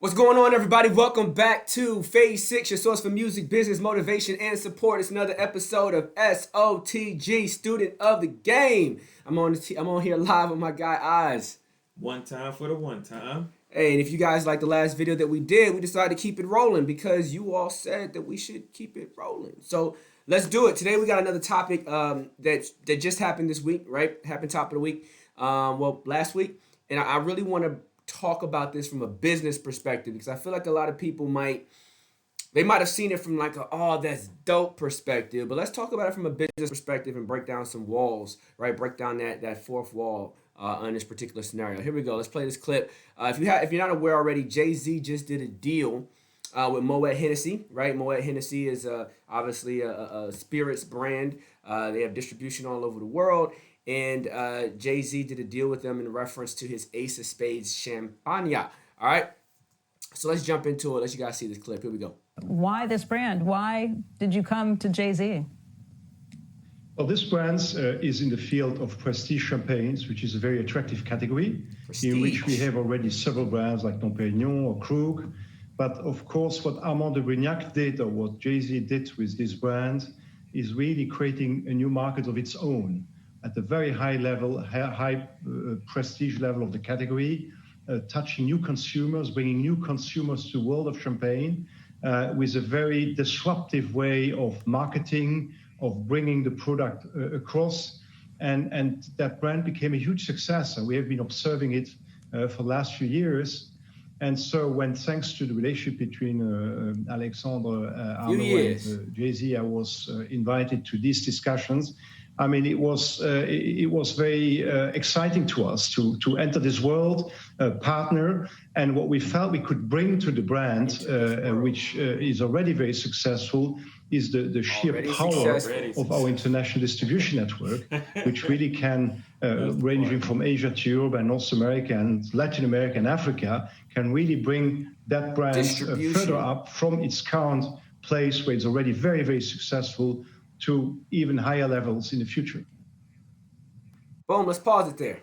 What's going on, everybody? Welcome back to Phase 6, your source for music, business, motivation, and support. It's another episode of SOTG, Student of the Game. I'm on here live with my guy, Oz. One time for the one time. Hey, and if you guys like the last video that we did, we decided to keep it rolling because you all said that we should keep it rolling. So let's do it. Today we got another topic that just happened this week, right? Happened top of the week, last week. And I really want to talk about this from a business perspective because I feel like a lot of people might have seen it from like that's dope perspective, but let's talk about it from a business perspective and break down some walls, right? Break down that fourth wall on this particular scenario. Here we go. Let's play this clip. If you're not aware already, Jay-Z just did a deal with Moet Hennessy, right? Moet Hennessy is obviously a spirits brand. They have distribution all over the world. And Jay-Z did a deal with them in reference to his Ace of Spades champagne. All right, so let's jump into it. Let you guys see this clip. Here we go. Why this brand? Why did you come to Jay-Z? Well, this brand is in the field of prestige champagnes, which is a very attractive category, in which we have already several brands like Dom Pérignon or Krug. But of course, what Armand de Brignac did, or what Jay-Z did with this brand, is really creating a new market of its own at a very high level, high prestige level of the category, touching new consumers, bringing new consumers to the world of champagne with a very disruptive way of marketing, of bringing the product across. And that brand became a huge success. And we have been observing it for the last few years. And so when, thanks to the relationship between Alexandre Arnault and Jay-Z, I was invited to these discussions. I mean, it was very exciting to us to enter this world, partner, and what we felt we could bring to the brand, which is already very successful, is the sheer power of our international distribution network, which really can, ranging from Asia to Europe and North America and Latin America and Africa, can really bring that brand further up from its current place where it's already very, very successful to even higher levels in the future. Boom, let's pause it there.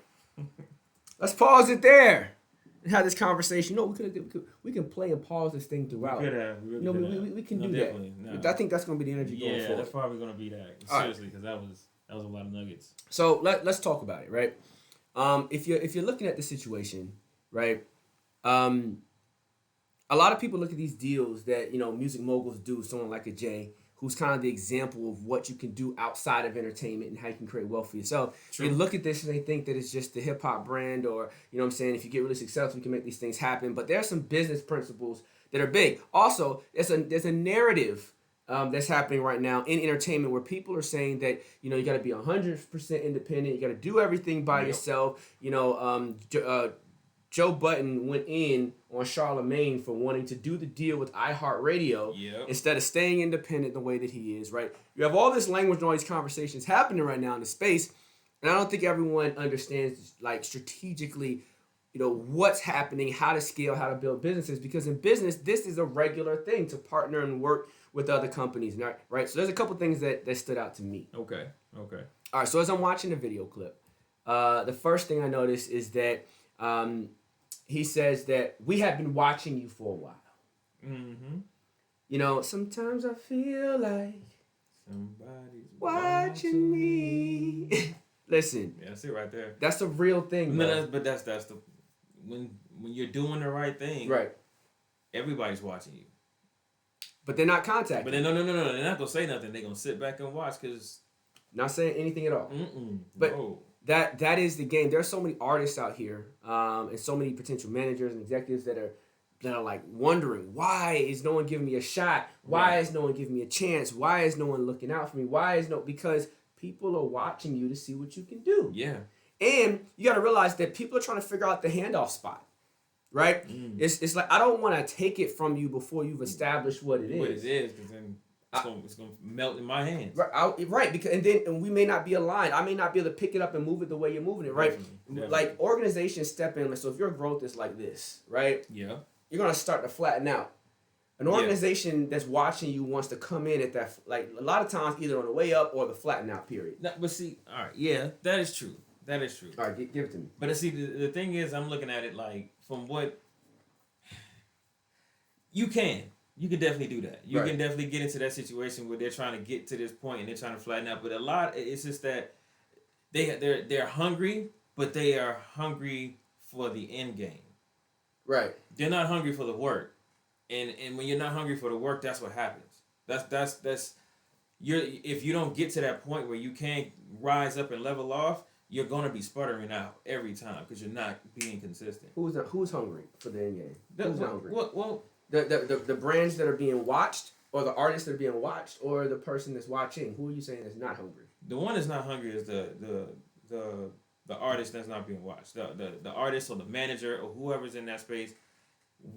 Let's pause it there and have this conversation. No, we can play and pause this thing throughout. We can do that. No. I think that's going to be the energy going forward. Yeah, that's probably going to be that. Seriously, because that was a lot of nuggets. So let's talk about it, right? If you're looking at the situation, right? A lot of people look at these deals that music moguls do. Someone like a Jay, who's kind of the example of what you can do outside of entertainment and how you can create wealth for yourself. True. They look at this and they think that it's just the hip-hop brand or, if you get really successful, you can make these things happen. But there are some business principles that are big. Also, there's a narrative that's happening right now in entertainment where people are saying that, you got to be 100% independent. You got to do everything by yourself. Joe Budden went in on Charlemagne for wanting to do the deal with iHeartRadio instead of staying independent the way that he is, right? You have all this language and all these conversations happening right now in the space, and I don't think everyone understands, like, strategically, what's happening, how to scale, how to build businesses, because in business, this is a regular thing to partner and work with other companies, right? So there's a couple things that stood out to me. Okay. All right, so as I'm watching the video clip, the first thing I noticed is that he says that we have been watching you for a while. Mm-hmm. Sometimes I feel like somebody's watching me. Listen. Yeah, that's it right there. That's a real thing. But that's the when you're doing the right thing. Right. Everybody's watching you. But they're not contacting. But no. They're not gonna say nothing. They're gonna sit back and watch because not saying anything at all. But no. That is the game. There are so many artists out here, and so many potential managers and executives that are like wondering, why is no one giving me a shot? Why is no one giving me a chance? Why is no one looking out for me? Because people are watching you to see what you can do. Yeah. And you got to realize that people are trying to figure out the handoff spot, right? It's like, I don't want to take it from you before you've established what it is. What it is, because then it's gonna melt in my hands. Right, because and we may not be aligned. I may not be able to pick it up and move it the way you're moving it, right? Definitely. Like organizations step in. So if your growth is like this, right? Yeah. You're gonna start to flatten out. An organization that's watching you wants to come in at that, like a lot of times either on the way up or the flatten out period. No, but see, all right, that is true. All right, give it to me. But see, the thing is, I'm looking at it like from what You can definitely do that. You Right. can definitely get into that situation where they're trying to get to this point and they're trying to flatten out. But a lot, it's just that they're hungry, but they are hungry for the end game. Right. They're not hungry for the work, and when you're not hungry for the work, that's what happens. That's if you don't get to that point where you can't rise up and level off, you're gonna be sputtering out every time because you're not being consistent. Who's hungry for the end game? Who's hungry? Well, The brands that are being watched, or the artists that are being watched, or the person that's watching. Who are you saying is not hungry? the one that's not hungry is the artist that's not being watched. The artist or the manager or whoever's in that space.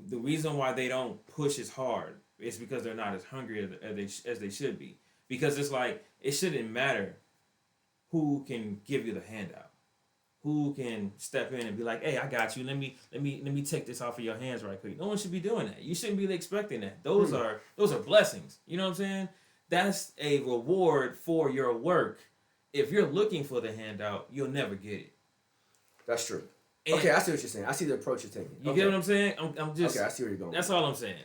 The reason why they don't push as hard is because they're not as hungry as they should be. Because it's like it shouldn't matter who can give you the handout, who can step in and be like, "Hey, I got you. Let me take this off of your hands right quick." No one should be doing that. You shouldn't be expecting that. Those are blessings. You know what I'm saying? That's a reward for your work. If you're looking for the handout, you'll never get it. That's true. And Okay, I see what you're saying. I see the approach you're taking. You get what I'm saying? I'm just. Okay, I see where you're going. That's all I'm saying.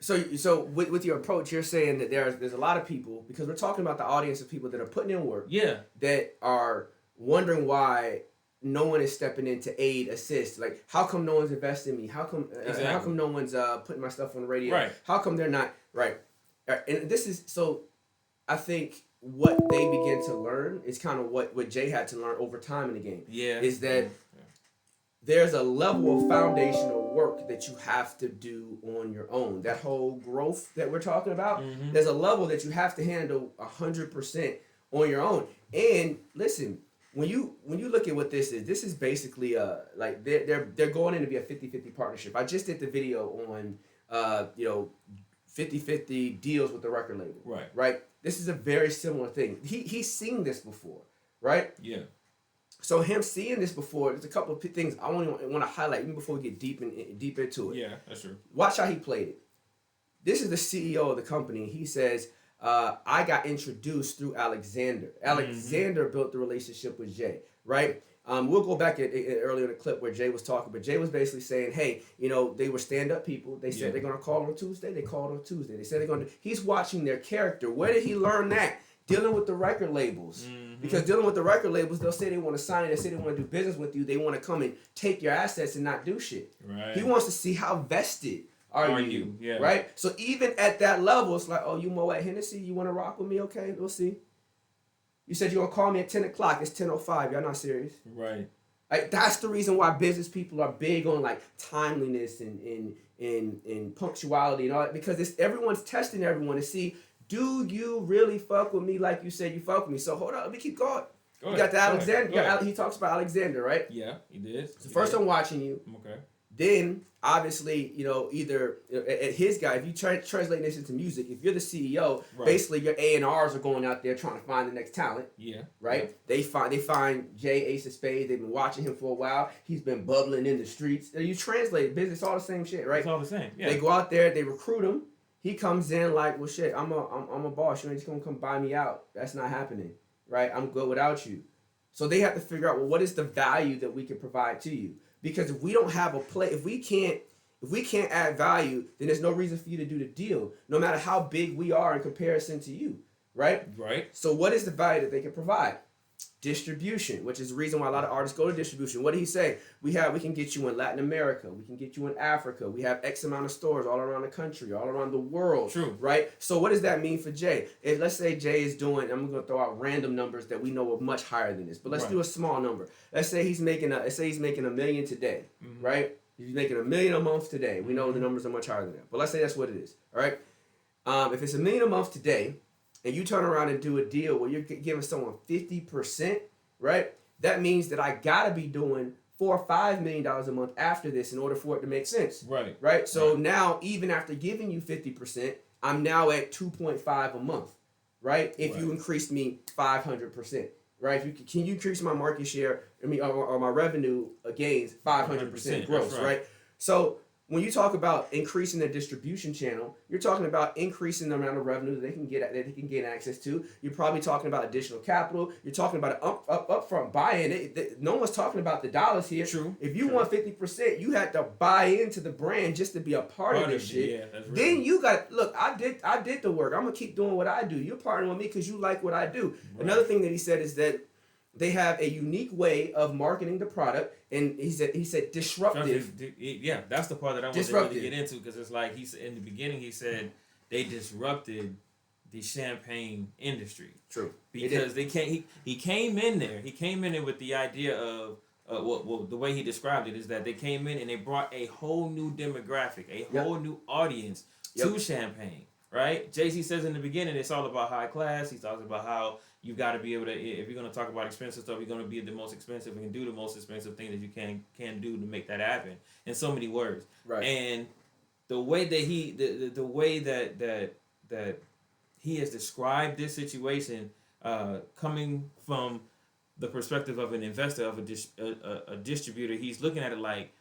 So with your approach, you're saying that there's a lot of people, because we're talking about the audience of people that are putting in work. Yeah. That are wondering why no one is stepping in to aid, assist. Like, how come no one's investing in me? How come how come no one's putting my stuff on the radio? Right. How come they're not right? And this is so. I think what they begin to learn is kind of what Jay had to learn over time in the game. Yeah. Is that there's a level of foundational work that you have to do on your own. That whole growth that we're talking about, there's a level that you have to handle 100% on your own. And listen, when you look at what this is basically like they're going in to be a 50-50 partnership. I just did the video on 50-50 deals with the record label. Right. Right? This is a very similar thing. He's seen this before, right? Yeah. So him seeing this before, there's a couple of things I want to highlight even before we get deep into it. Yeah, that's true. Watch how he played it. This is the CEO of the company. He says, I got introduced through Alexander. Alexander built the relationship with Jay, right? We'll go back earlier in the clip where Jay was talking, but Jay was basically saying, hey, they were stand-up people. They said they're going to call on Tuesday. They called on Tuesday. They said they're going to... He's watching their character. Where did he learn that? Dealing with the record labels. Because dealing with the record labels, they'll say they want to sign it. They say they want to do business with you. They want to come and take your assets and not do shit. Right. He wants to see how vested are you. Yeah. Right? So even at that level, it's like, oh, you Moet Hennessy? You want to rock with me? Okay, we'll see. You said you're going to call me at 10 o'clock. It's 10:05. Y'all not serious. Right. Like, that's the reason why business people are big on like timeliness and punctuality and all that, because everyone's testing everyone to see, do you really fuck with me like you said you fuck with me? So hold on, let me keep going. You got the Alexander. He talks about Alexander, right? Yeah, he did. So first I'm watching you. Okay. Then obviously, either at his guy, if you translate this into music, if you're the CEO, basically your A&Rs are going out there trying to find the next talent. Yeah. Right? Yeah. They find Jay Ace of Spades. They've been watching him for a while. He's been bubbling in the streets. You translate business, all the same shit, right? It's all the same. Yeah. They go out there, they recruit him. He comes in like, well, shit, I'm a boss. You ain't just gonna come buy me out. That's not happening, right? I'm good without you. So they have to figure out, well, what is the value that we can provide to you? Because if we don't have a play, if we can't add value, then there's no reason for you to do the deal, no matter how big we are in comparison to you, right? Right. So what is the value that they can provide? Distribution, which is the reason why a lot of artists go to distribution. What did he say? We can get you in Latin America. We can get you in Africa. We have X amount of stores all around the country, all around the world. True. Right? So what does that mean for Jay? If let's say Jay is doing, I'm going to throw out random numbers that we know are much higher than this, but let's do a small number. Let's say he's making $1 million today, right? He's making $1 million a month today. We know the numbers are much higher than that, but let's say that's what it is. All right. If it's $1 million a month today, and you turn around and do a deal where you're giving someone 50%, right? That means that I gotta be doing $4 or $5 million a month after this in order for it to make sense. Right. Right. So now, even after giving you 50%, I'm now at 2.5 a month. Right. If you increased me 500%. Right. Can you increase my market share? Or my revenue gains 500% growth. Right. So when you talk about increasing their distribution channel, you're talking about increasing the amount of revenue that they can get access to. You're probably talking about additional capital. You're talking about an upfront buy-in. No one's talking about the dollars here. True. If you want 50%, you had to buy into the brand just to be a part of this shit. Yeah, that's real. Then you got look. I did the work. I'm gonna keep doing what I do. You're partnering with me because you like what I do. Right. Another thing that he said is that they have a unique way of marketing the product, and he said disruptive. Yeah, that's the part that I want to really get into, because it's like in the beginning he said they disrupted the champagne industry. True. Because he came in there with the idea of well, the way he described it is that they came in and they brought a whole new demographic, a whole new audience to champagne. Right? Jay-Z says in the beginning it's all about high class. He talks about how you got to be able to, if you're going to talk about expensive stuff, you're going to be the most expensive and do the most expensive thing that you can do to make that happen, in so many words. Right. And the way that the way that he has described this situation, coming from the perspective of an investor, of a distributor, he's looking at it like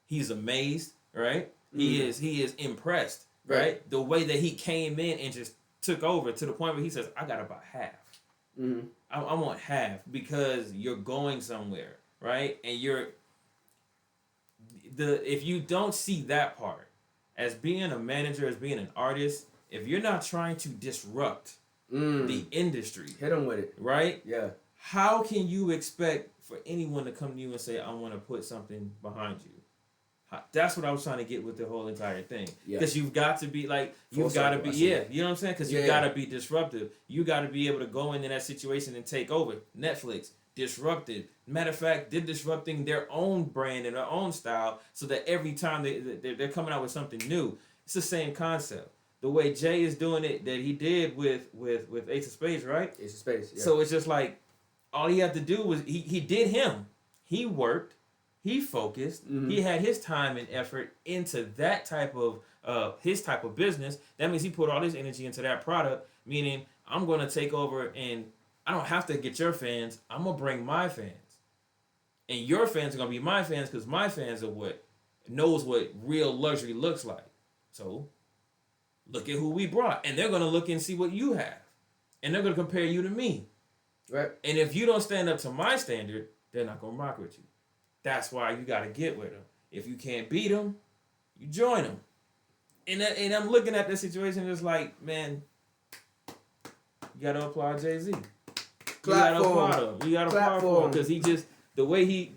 he's amazed, right? Mm-hmm. He is impressed, right? The way that he came in and just took over, to the point where he says, I got to buy half. Mm-hmm. I want half, because you're going somewhere, right? And if you don't see that part as being a manager, as being an artist, if you're not trying to disrupt the industry, hit them with it, right? Yeah. How can you expect for anyone to come to you and say, I want to put something behind you? That's what I was trying to get with the whole entire thing. Because you've got to be like, you've got to be, you know what I'm saying? Because you've got to be disruptive. You got to be able to go into that situation and take over. Netflix disrupted. Matter of fact, they're disrupting their own brand and their own style, so that every time they're coming out with something new. It's the same concept. The way Jay is doing it, that he did with Ace of Spades, right? Ace of Spades, yeah. So it's just like, all he had to do was, he did him. He worked. He focused. Mm-hmm. He had his time and effort into that type of his type of business. That means he put all his energy into that product. Meaning, I'm going to take over, and I don't have to get your fans. I'm gonna bring my fans, and your fans are gonna be my fans, because my fans are what knows what real luxury looks like. So, look at who we brought, and they're gonna look and see what you have, and they're gonna compare you to me. Right. And if you don't stand up to my standard, they're not gonna rock with you. That's why you got to get with them. If you can't beat them, you join them. And I'm looking at this situation just like, man, you got to applaud Jay-Z. You got to applaud him. You got to applaud him, because he just, the way he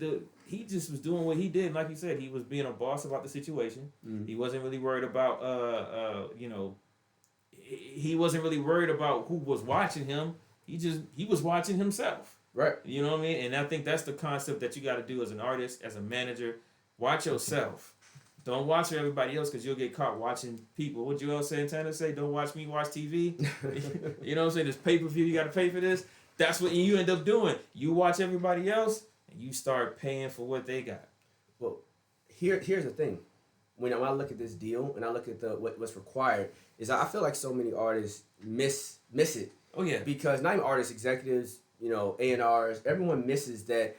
just was doing what he did. Like you said, he was being a boss about the situation. Mm-hmm. He wasn't really worried about, he wasn't really worried about who was watching him. He was watching himself. Right. You know what I mean? And I think that's the concept that you got to do as an artist, as a manager. Watch yourself. Don't watch everybody else, because you'll get caught watching people. What Joel Santana say? Don't watch me, watch TV. You know what I'm saying? This pay-per-view, you got to pay for this. That's what you end up doing. You watch everybody else, and you start paying for what they got. Well, here's the thing. When I look at this deal and I look at what's required, is I feel like so many artists miss it. Oh, yeah. Because not even artists, executives, A&Rs, everyone misses that.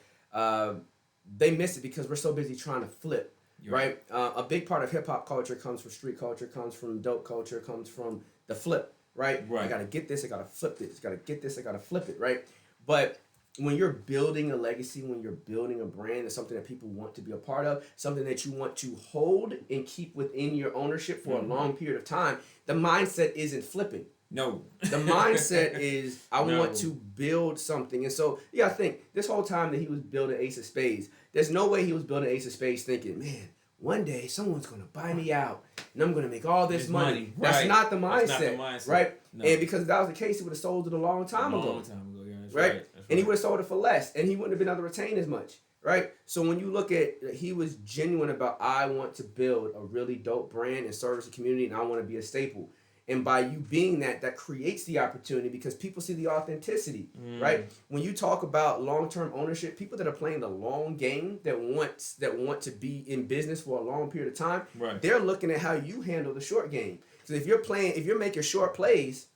They miss it because we're so busy trying to flip, right? A big part of hip-hop culture comes from street culture, comes from dope culture, comes from the flip, right? I got to get this, I got to flip this. I got to get this, I got to flip it, right? But when you're building a legacy, when you're building a brand, it's something that people want to be a part of, something that you want to hold and keep within your ownership for a long period of time, the mindset isn't flipping. No. The mindset is, I want to build something. And so, I think this whole time that he was building Ace of Spades, there's no way he was building Ace of Spades thinking, man, one day someone's going to buy me out and I'm going to make all this money. Right. That's not the mindset. Right? No. And because if that was the case, he would have sold it a long time ago. Yeah. That's right? That's and he would have sold it for less, and he wouldn't have been able to retain as much. Right? So when you look at, he was genuine about, I want to build a really dope brand and service the community, and I want to be a staple. And by you being that creates the opportunity, because people see the authenticity, right? When you talk about long-term ownership, people that are playing the long game, that want to be in business for a long period of time, they're looking at how you handle the short game. So if you're making short plays,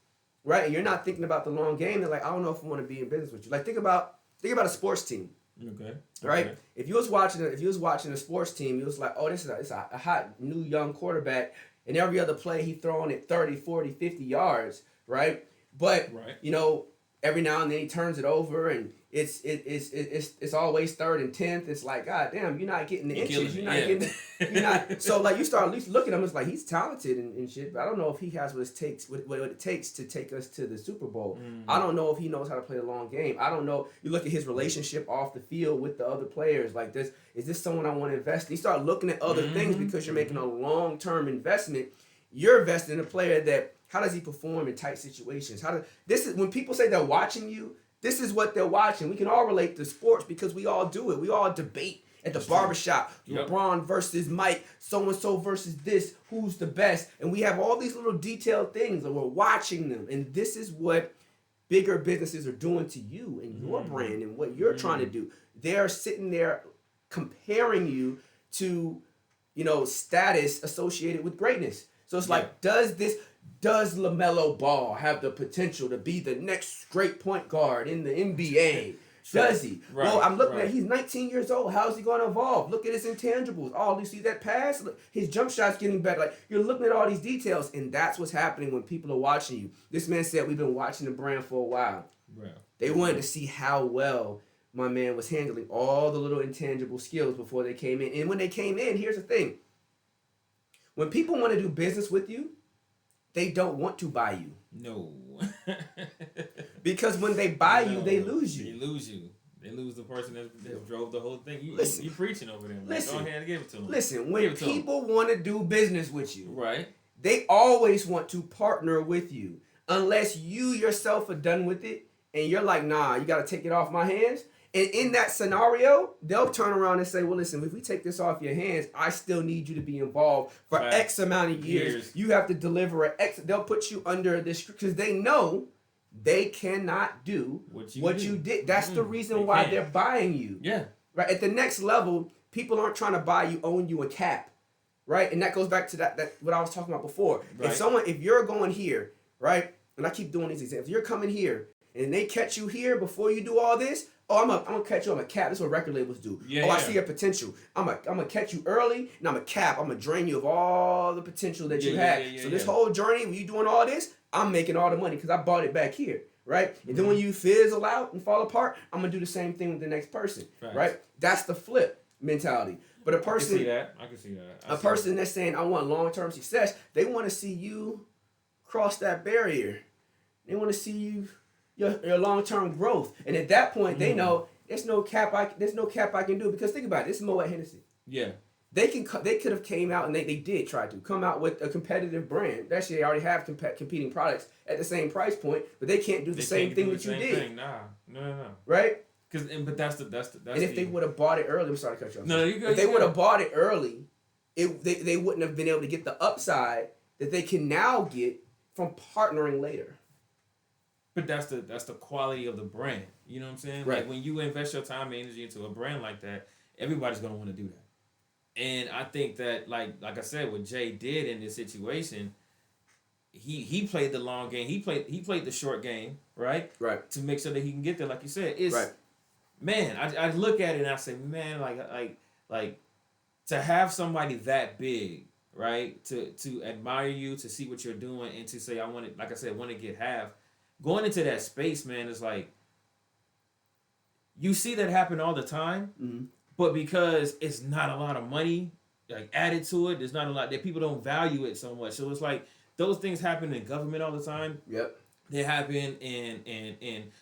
right, and you're not thinking about the long game, they're like, I don't know if I want to be in business with you. Like think about a sports team, Okay. Right? Okay. If you was watching a sports team, you was like, oh, this is a hot new young quarterback, and every other play he throwing it 30, 40, 50 yards, right? But Right. you know, every now and then he turns it over, and it's always 3rd and 10th. It's like, God damn, you're not getting the inches. You're not getting. You're not. So like you start at least looking at him. It's like he's talented and shit, but I don't know if he has what it takes to take us to the Super Bowl. I don't know if he knows how to play the long game. I don't know. You look at his relationship off the field with the other players. Like this, is this someone I want to invest in? You start looking at other things because you're making a long-term investment. You're investing in a player that. How does he perform in tight situations? This is when people say they're watching you. This is what they're watching. We can all relate to sports because we all do it. We all debate at the barbershop. Yep. LeBron versus Mike, so-and-so versus this, who's the best? And we have all these little detailed things and we're watching them. And this is what bigger businesses are doing to you and your brand and what you're trying to do. They're sitting there comparing you to, status associated with greatness. So it's like, does LaMelo Ball have the potential to be the next great point guard in the NBA? Does he? Right, well, I'm looking at he's 19 years old. How is he going to evolve? Look at his intangibles. Oh, do you see that pass? Look, his jump shot's getting better. Like you're looking at all these details, and that's what's happening when people are watching you. This man said we've been watching the brand for a while. Right. They wanted to see how well my man was handling all the little intangible skills before they came in. And when they came in, here's the thing. When people want to do business with you, they don't want to buy you. No. Because when they buy you, they lose you. They lose you. They lose the person that drove the whole thing. You preaching over them. Listen, go ahead and give it to them. Listen, when people want to do business with you, right? They always want to partner with you. Unless you yourself are done with it and you're like, nah, you got to take it off my hands. And in that scenario, they'll turn around and say, well, listen, if we take this off your hands, I still need you to be involved for X amount of years. You have to deliver an X. They'll put you under this because they know they cannot do what you did. That's the reason why they're buying you. Yeah. Right. At the next level, people aren't trying to buy you, own you a cap. Right. And that goes back to that what I was talking about before. Right. If you're going here, right, and I keep doing these examples, if you're coming here and they catch you here before you do all this, oh, I'm gonna catch you. I'm a cap. This is what record labels do. I see your potential. I'm gonna catch you early, and I'm a cap. I'm gonna drain you of all the potential that you had. So this whole journey, when you doing all this, I'm making all the money because I bought it back here, right? And then when you fizzle out and fall apart, I'm gonna do the same thing with the next person, right? That's the flip mentality. But a person, I can see that. A person that's saying I want long-term success, they want to see you cross that barrier. They want to see you. Your long-term growth, and at that point, they know there's no cap I can do because think about it. This is Moet Hennessy. Yeah, they could have came out and they did try to come out with a competitive brand. Actually, they already have competing products at the same price point, but they can't do the same thing that you did. No. Right? But that's the. And if they would have bought it early, I'm sorry to cut you off. No, you go. If they would have bought it early, they wouldn't have been able to get the upside that they can now get from partnering later. But that's the quality of the brand. You know what I'm saying? Right. Like when you invest your time and energy into a brand like that, everybody's gonna want to do that. And I think that like I said, what Jay did in this situation, he played the long game. He played the short game, right? Right. To make sure that he can get there, like you said. It's right. Man, I look at it and I say, man, like to have somebody that big, right? To admire you, to see what you're doing, and to say I want to get half. Going into that space, man, is like you see that happen all the time, but because it's not a lot of money like added to it, there's not a lot that people don't value it so much. So it's like those things happen in government all the time. Yep. They happen in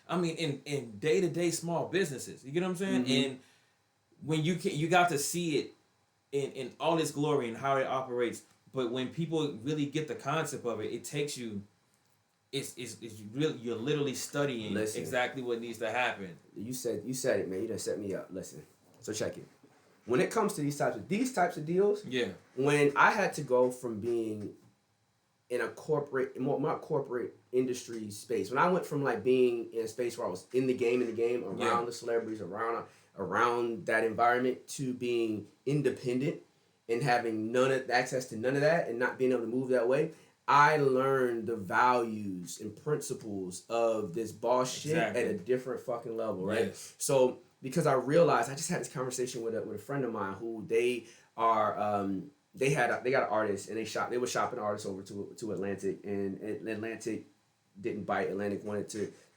day-to-day small businesses. You get what I'm saying? And when you got to see it in all its glory and how it operates, but when people really get the concept of it, it takes you. It's really you're literally studying exactly what needs to happen. You said it, man. You done set me up. Listen, so check it. When it comes to these types of deals, when I had to go from being in a more corporate industry space, when I went from like being in a space where I was in the game around the celebrities, around that environment, to being independent and having access to none of that and not being able to move that way. I learned the values and principles of this boss shit at a different fucking level, right? Yes. So because I realized I just had this conversation with a friend of mine who they are they got an artist and they were shopping artists over to Atlantic, and Atlantic didn't bite. Atlantic wanted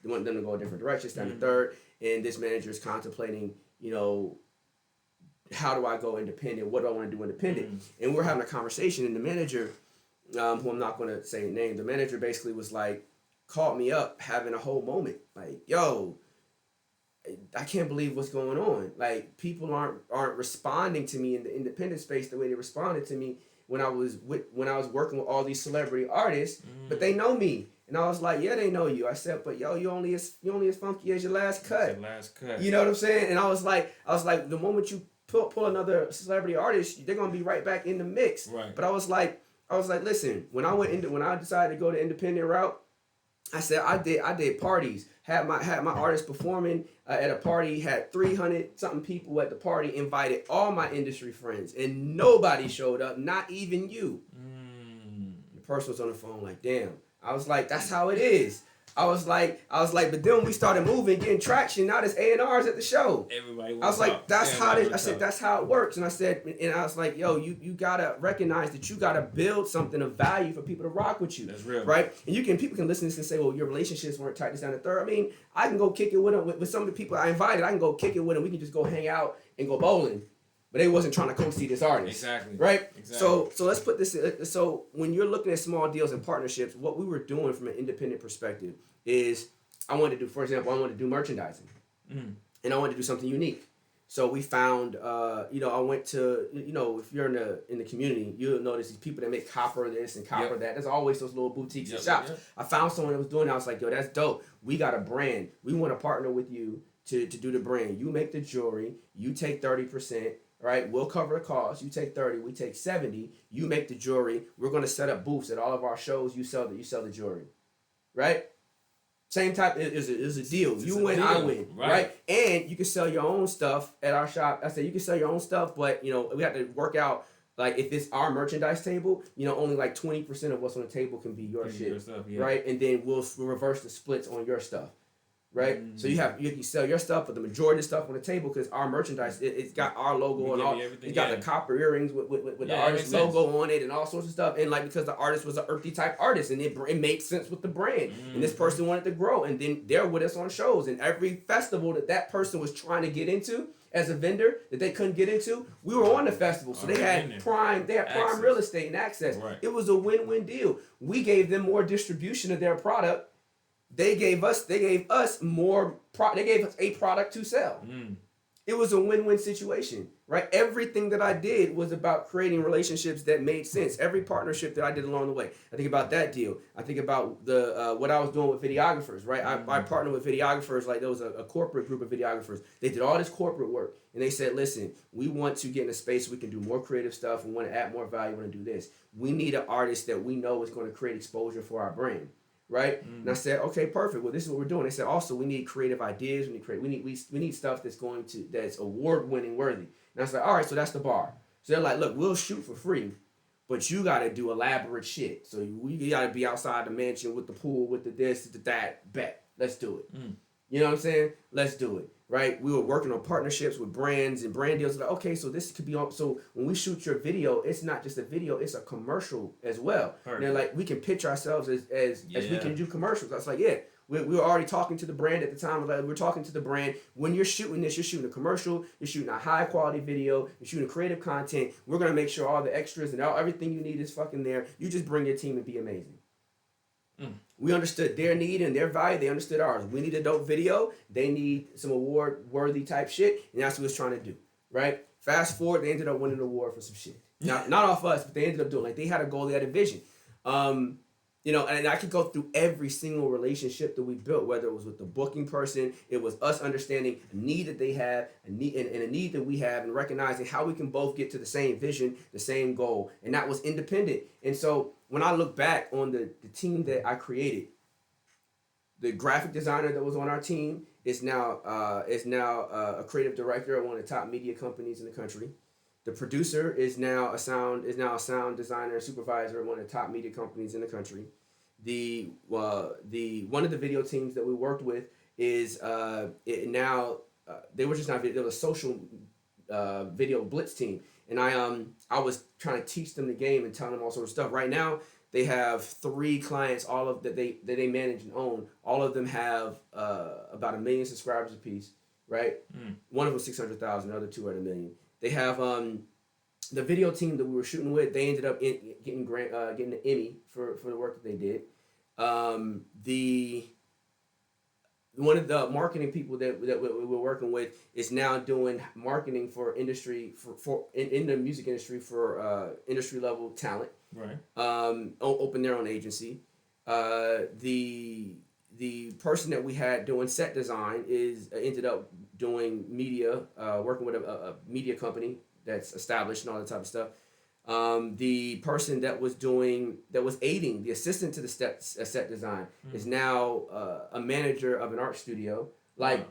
them to go a different direction, stand the third, and this manager is contemplating, how do I go independent? What do I want to do independent? And we're having a conversation, and the manager, who I'm not going to say name, the manager basically was like, called me up having a whole moment, like, yo, I can't believe what's going on. Like, people aren't responding to me in the independent space the way they responded to me when I was working with all these celebrity artists, but they know me. And I was like, yeah, they know you. I said, but yo, you only as funky as your last cut. Your last cut. You know what I'm saying? And I was like, the moment you pull another celebrity artist, they're gonna be right back in the mix. Right. But I was like, listen, when I decided to go the independent route, I said I did parties, had my artists performing at a party, had 300 something people at the party, invited all my industry friends, and nobody showed up, not even you. The person was on the phone like, damn. I was like, that's how it is. I was like, but then when we started moving, getting traction, now there's A&Rs at the show. Everybody. I was like, that's how it works. And I was like, yo, you gotta recognize that you gotta build something of value for people to rock with you. That's real, right? And people can listen to this and say, well, your relationships weren't tight, this, down, the third. I mean, I can go kick it with them with some of the people I invited. I can go kick it with them. We can just go hang out and go bowling. But they wasn't trying to co-see this artist. Exactly. Right? Exactly. So let's put this in. So when you're looking at small deals and partnerships, what we were doing from an independent perspective is I wanted to do merchandising. And I wanted to do something unique. So we found, I went to, if you're in the community, you'll notice these people that make copper this and copper that. There's always those little boutiques and shops. Yep. I found someone that was doing that. I was like, yo, that's dope. We got a brand. We want to partner with you to do the brand. You make the jewelry. You take 30%. Right, we'll cover the cost. You take 30, we take 70. You make the jewelry. We're gonna set up booths at all of our shows. You sell the jewelry, right? Same type is a deal. You win, I win, right? And you can sell your own stuff at our shop. I said you can sell your own stuff, but we have to work out like if it's our merchandise table, only like 20% of what's on the table can be your shit, stuff, right? And then we'll reverse the splits on your stuff. Right, so you can sell your stuff, but the majority of stuff on the table because our merchandise it's got our logo and all. It's got the copper earrings with the artist logo on it and all sorts of stuff. And like because the artist was an earthy type artist and it made sense with the brand. And this person wanted to grow, and then they're with us on shows. And every festival that person was trying to get into as a vendor that they couldn't get into, we were on the festival, so they had prime real estate and access. Right. It was a win-win deal. We gave them more distribution of their product. They gave us more. They gave us a product to sell. It was a win-win situation, right? Everything that I did was about creating relationships that made sense. Every partnership that I did along the way. I think about that deal. I think about the what I was doing with videographers, right? I partnered with videographers. Like there was a corporate group of videographers. They did all this corporate work, and they said, "Listen, we want to get in a space where we can do more creative stuff. We want to add more value. We want to do this. We need an artist that we know is going to create exposure for our brand." Right, and I said, okay, perfect. Well, this is what we're doing. They said, also, we need creative ideas. We need stuff that's award-winning worthy. And I was like, all right, so that's the bar. So they're like, look, we'll shoot for free, but you got to do elaborate shit. So we got to be outside the mansion with the pool, with the this, the that. Bet, let's do it. You know what I'm saying? Let's do it. Right? We were working on partnerships with brands and brand deals. Like, okay, so this could be on. So when we shoot your video, it's not just a video; it's a commercial as well. And they're like, we can pitch ourselves as we can do commercials. I was like, yeah. We were already talking to the brand at the time. Like, we're talking to the brand. When you're shooting this, you're shooting a commercial. You're shooting a high quality video. You're shooting creative content. We're gonna make sure all the extras and everything you need is fucking there. You just bring your team and be amazing. We understood their need and their value. They understood ours. We need a dope video. They need some award-worthy type shit, and that's what we was trying to do, right? Fast forward, they ended up winning an award for some shit. Not off us, but they ended up doing like they had a goal, they had a vision. And I could go through every single relationship that we built, whether it was with the booking person, it was us understanding a need that they have, a need that we have, and recognizing how we can both get to the same vision, the same goal, and that was independent. And so when I look back on the team that I created, the graphic designer that was on our team is now a creative director at one of the top media companies in the country. The producer is now a sound designer and supervisor at one of the top media companies in the country. The one of the video teams that we worked with is now they were just not video. They were a social video blitz team, and I was trying to teach them the game and telling them all sorts of stuff. Right now, they have 3 clients, all of that they manage and own. All of them have about 1 million subscribers apiece, right? One of them 600,000, the other 2 are at 1 million. They have the video team that we were shooting with. They ended up getting an Emmy for the work that they did. One of the marketing people that we're working with is now doing marketing for industry for in the music industry for industry level talent. Right. Open their own agency. The person that we had doing set design ended up doing media, working with a media company that's established and all that type of stuff. The person that was aiding the assistant to the set design is now a manager of an art studio. Like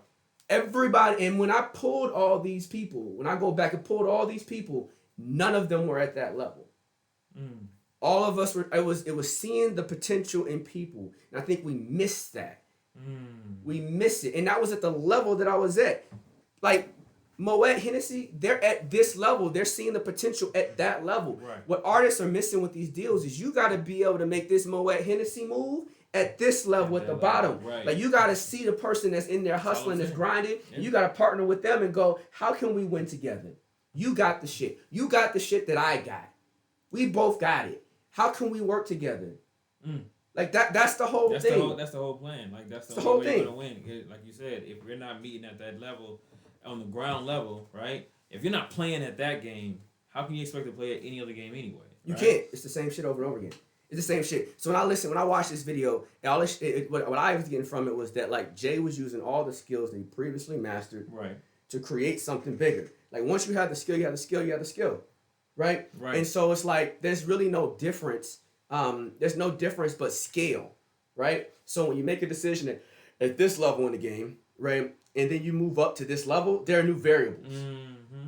everybody, and when I pulled all these people, when I go back and pulled all these people, none of them were at that level. All of us were. It was seeing the potential in people, and I think we missed that. We missed it, and that was at the level that I was at. Like Moet, Hennessy, they're at this level. They're seeing the potential at that level. Right. What artists are missing with these deals is you got to be able to make this Moet, Hennessy move at this level at the bottom. Right. Like you got to see the person that's in there hustling, that's grinding. Yeah. You got to partner with them and go, how can we win together? You got the shit. You got the shit that I got. We both got it. How can we work together? Like that's the whole thing. That's the whole plan. Like that's the whole way thing. You're gonna win. Like you said, if we're not meeting at that level, on the ground level, right? If you're not playing at that game, how can you expect to play at any other game anyway? You can't. It's the same shit over and over again. It's the same shit. So when I watched this video, what I was getting from it was that like Jay was using all the skills that he previously mastered, right, to create something bigger. Like once you have the skill, you have the skill, you have the skill, right? Right. And so it's like there's really no difference. There's no difference but scale, right? So when you make a decision at this level in the game, right, and then you move up to this level, there are new variables.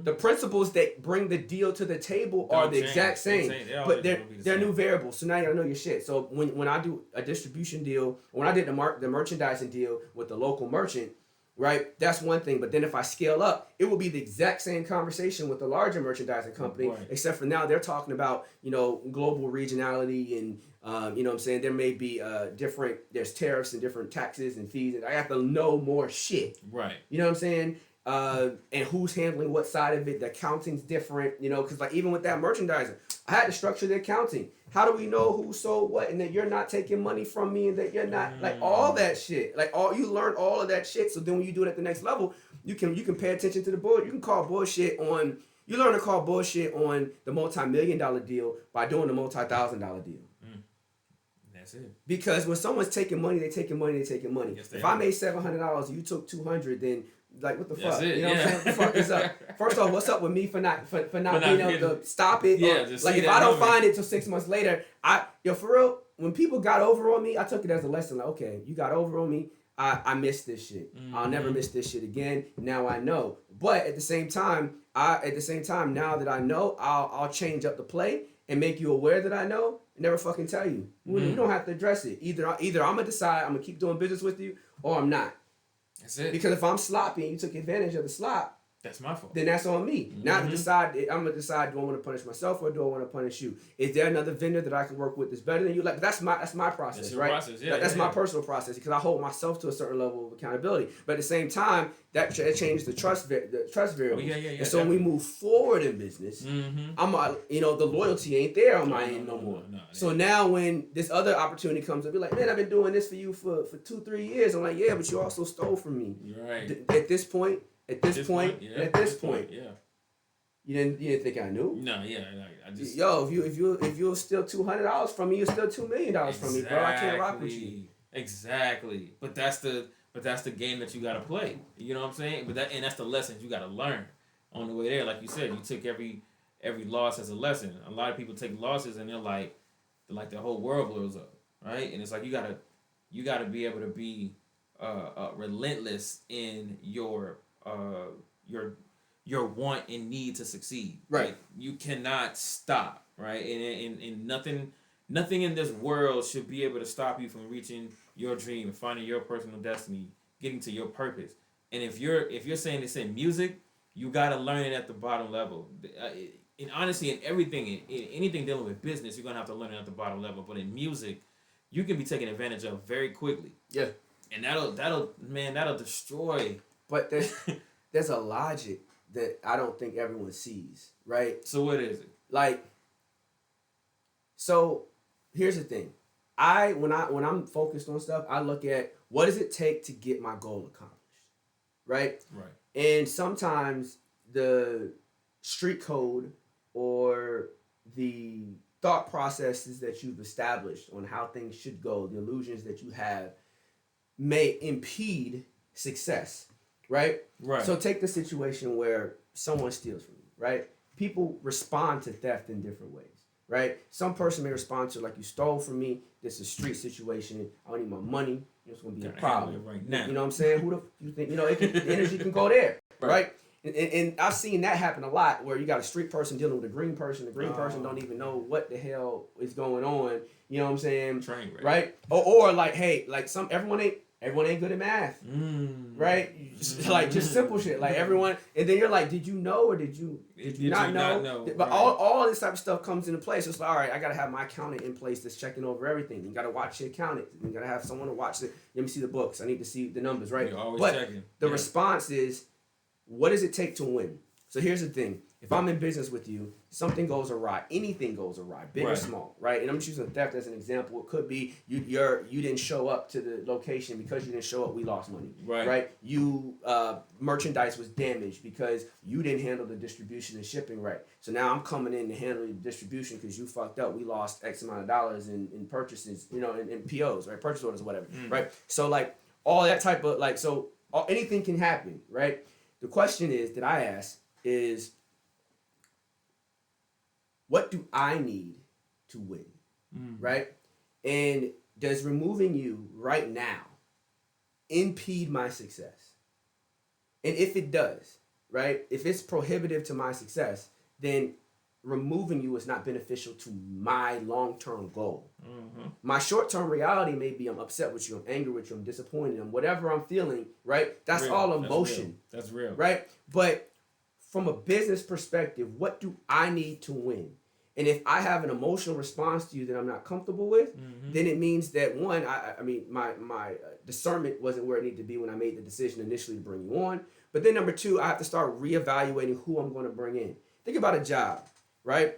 The principles that bring the deal to the table are the exact same, but they're new variables. So now you gotta know your shit. So when I do a distribution deal, when I did the merchandising deal with the local merchant, right, that's one thing. But then if I scale up, it will be the exact same conversation with the larger merchandising company, except for now they're talking about, global regionality and, you know what I'm saying? There may be there's tariffs and different taxes and fees, and I have to know more shit. Right. You know what I'm saying? And who's handling what side of it. The accounting's different, because like even with that merchandising, I had to structure the accounting. How do we know who sold what and that you're not taking money from me and that you're not like all that shit. Like you learn all of that shit. So then when you do it at the next level, you can pay attention to the board. You can call bullshit on. You learn to call bullshit on the multi-million-dollar deal by doing the multi-thousand-dollar deal. That's it. Because when someone's taking money, they taking money. Yes, if I made $700 and you took $200, then like what the fuck? You know what I'm saying? What the fuck is up? First off, what's up with me for not being able to stop it? Yeah, or, like if I don't find it till 6 months later, for real, when people got over on me, I took it as a lesson. Like, okay, you got over on me. I missed this shit. I'll never miss this shit again. Now I know. But at the same time, now that I know, I'll change up the play and make you aware that I know and never fucking tell you. You don't have to address it. Either I'm gonna decide I'm gonna keep doing business with you or I'm not. That's it. Because if I'm sloppy and you took advantage of the slop, that's my fault. Then that's on me. Now to decide, I'm gonna decide: do I want to punish myself or do I want to punish you? Is there another vendor that I can work with that's better than you? Like that's my process, that's your right? Process. Yeah, that's my personal process because I hold myself to a certain level of accountability. But at the same time, that changes the trust variable. And so when we move forward in business, I'm the loyalty ain't there on my end no more. So now when this other opportunity comes up, you're like, man, I've been doing this for you for 2-3 years. I'm like, yeah, but you also stole from me. Right. At this point. At this point, you didn't think I knew? No, I just if you'll steal $200 from me, you'll steal $2 million from me, bro. I can't rock with you. Exactly, but that's the game that you gotta play. You know what I'm saying? But that's the lessons you gotta learn on the way there. Like you said, you took every loss as a lesson. A lot of people take losses and they're like the whole world blows up, right? And it's like you gotta be able to be relentless in your want and need to succeed. Right. Like, you cannot stop. Right. And nothing in this world should be able to stop you from reaching your dream, finding your personal destiny, getting to your purpose. And if you're saying it's in music, you gotta learn it at the bottom level. And honestly, in everything, in anything dealing with business, you're gonna have to learn it at the bottom level. But in music, you can be taken advantage of very quickly. Yeah. And that'll destroy. But there's a logic that I don't think everyone sees, right? So what is it? Like, so here's the thing. When I'm focused on stuff, I look at what does it take to get my goal accomplished, right? Right. And sometimes the street code or the thought processes that you've established on how things should go, the illusions that you have, may impede success, right? Right. So take the situation where someone steals from you, right? People respond to theft in different ways, right? Some person may respond to, like, you stole from me, this is a street situation, I need my money, it's going to be a problem. Right now. You know what I'm saying? Who the you think, the energy can go there, right? And I've seen that happen a lot, where you got a street person dealing with a green person. The green person don't even know what the hell is going on. You know what I'm saying? Train wreck. Right? Or like, hey, like everyone ain't good at math, right? Like, just simple shit. Like, everyone, and then you're like, did you know or did you not know? But right. all this type of stuff comes into play. So it's like, all right, I gotta have my accountant in place that's checking over everything. You gotta watch the accountant. You gotta have someone to watch it. Let me see the books. I need to see the numbers, right? You're always but checking. the response is, what does it take to win? So here's the thing. If I'm in business with you, something goes awry. Anything goes awry, big or small, right? And I'm just using theft as an example. It could be you didn't show up to the location. Because you didn't show up, we lost money, right? You merchandise was damaged because you didn't handle the distribution and shipping right. So now I'm coming in to handle the distribution because you fucked up. We lost X amount of dollars in purchases, in POs, right? Purchase orders or whatever, right? So, like, all that type of, like, so anything can happen, right? The question is that I ask is, what do I need to win, right? And does removing you right now impede my success? And if it does, right, if it's prohibitive to my success, then removing you is not beneficial to my long-term goal. My short-term reality may be I'm upset with you, I'm angry with you, I'm disappointed, I'm whatever I'm feeling, right? That's real. All emotion. That's real. Right? But from a business perspective, what do I need to win? And if I have an emotional response to you that I'm not comfortable with, then it means that, one, I mean, my discernment wasn't where it needed to be when I made the decision initially to bring you on. But then number two, I have to start reevaluating who I'm going to bring in. Think about a job, right?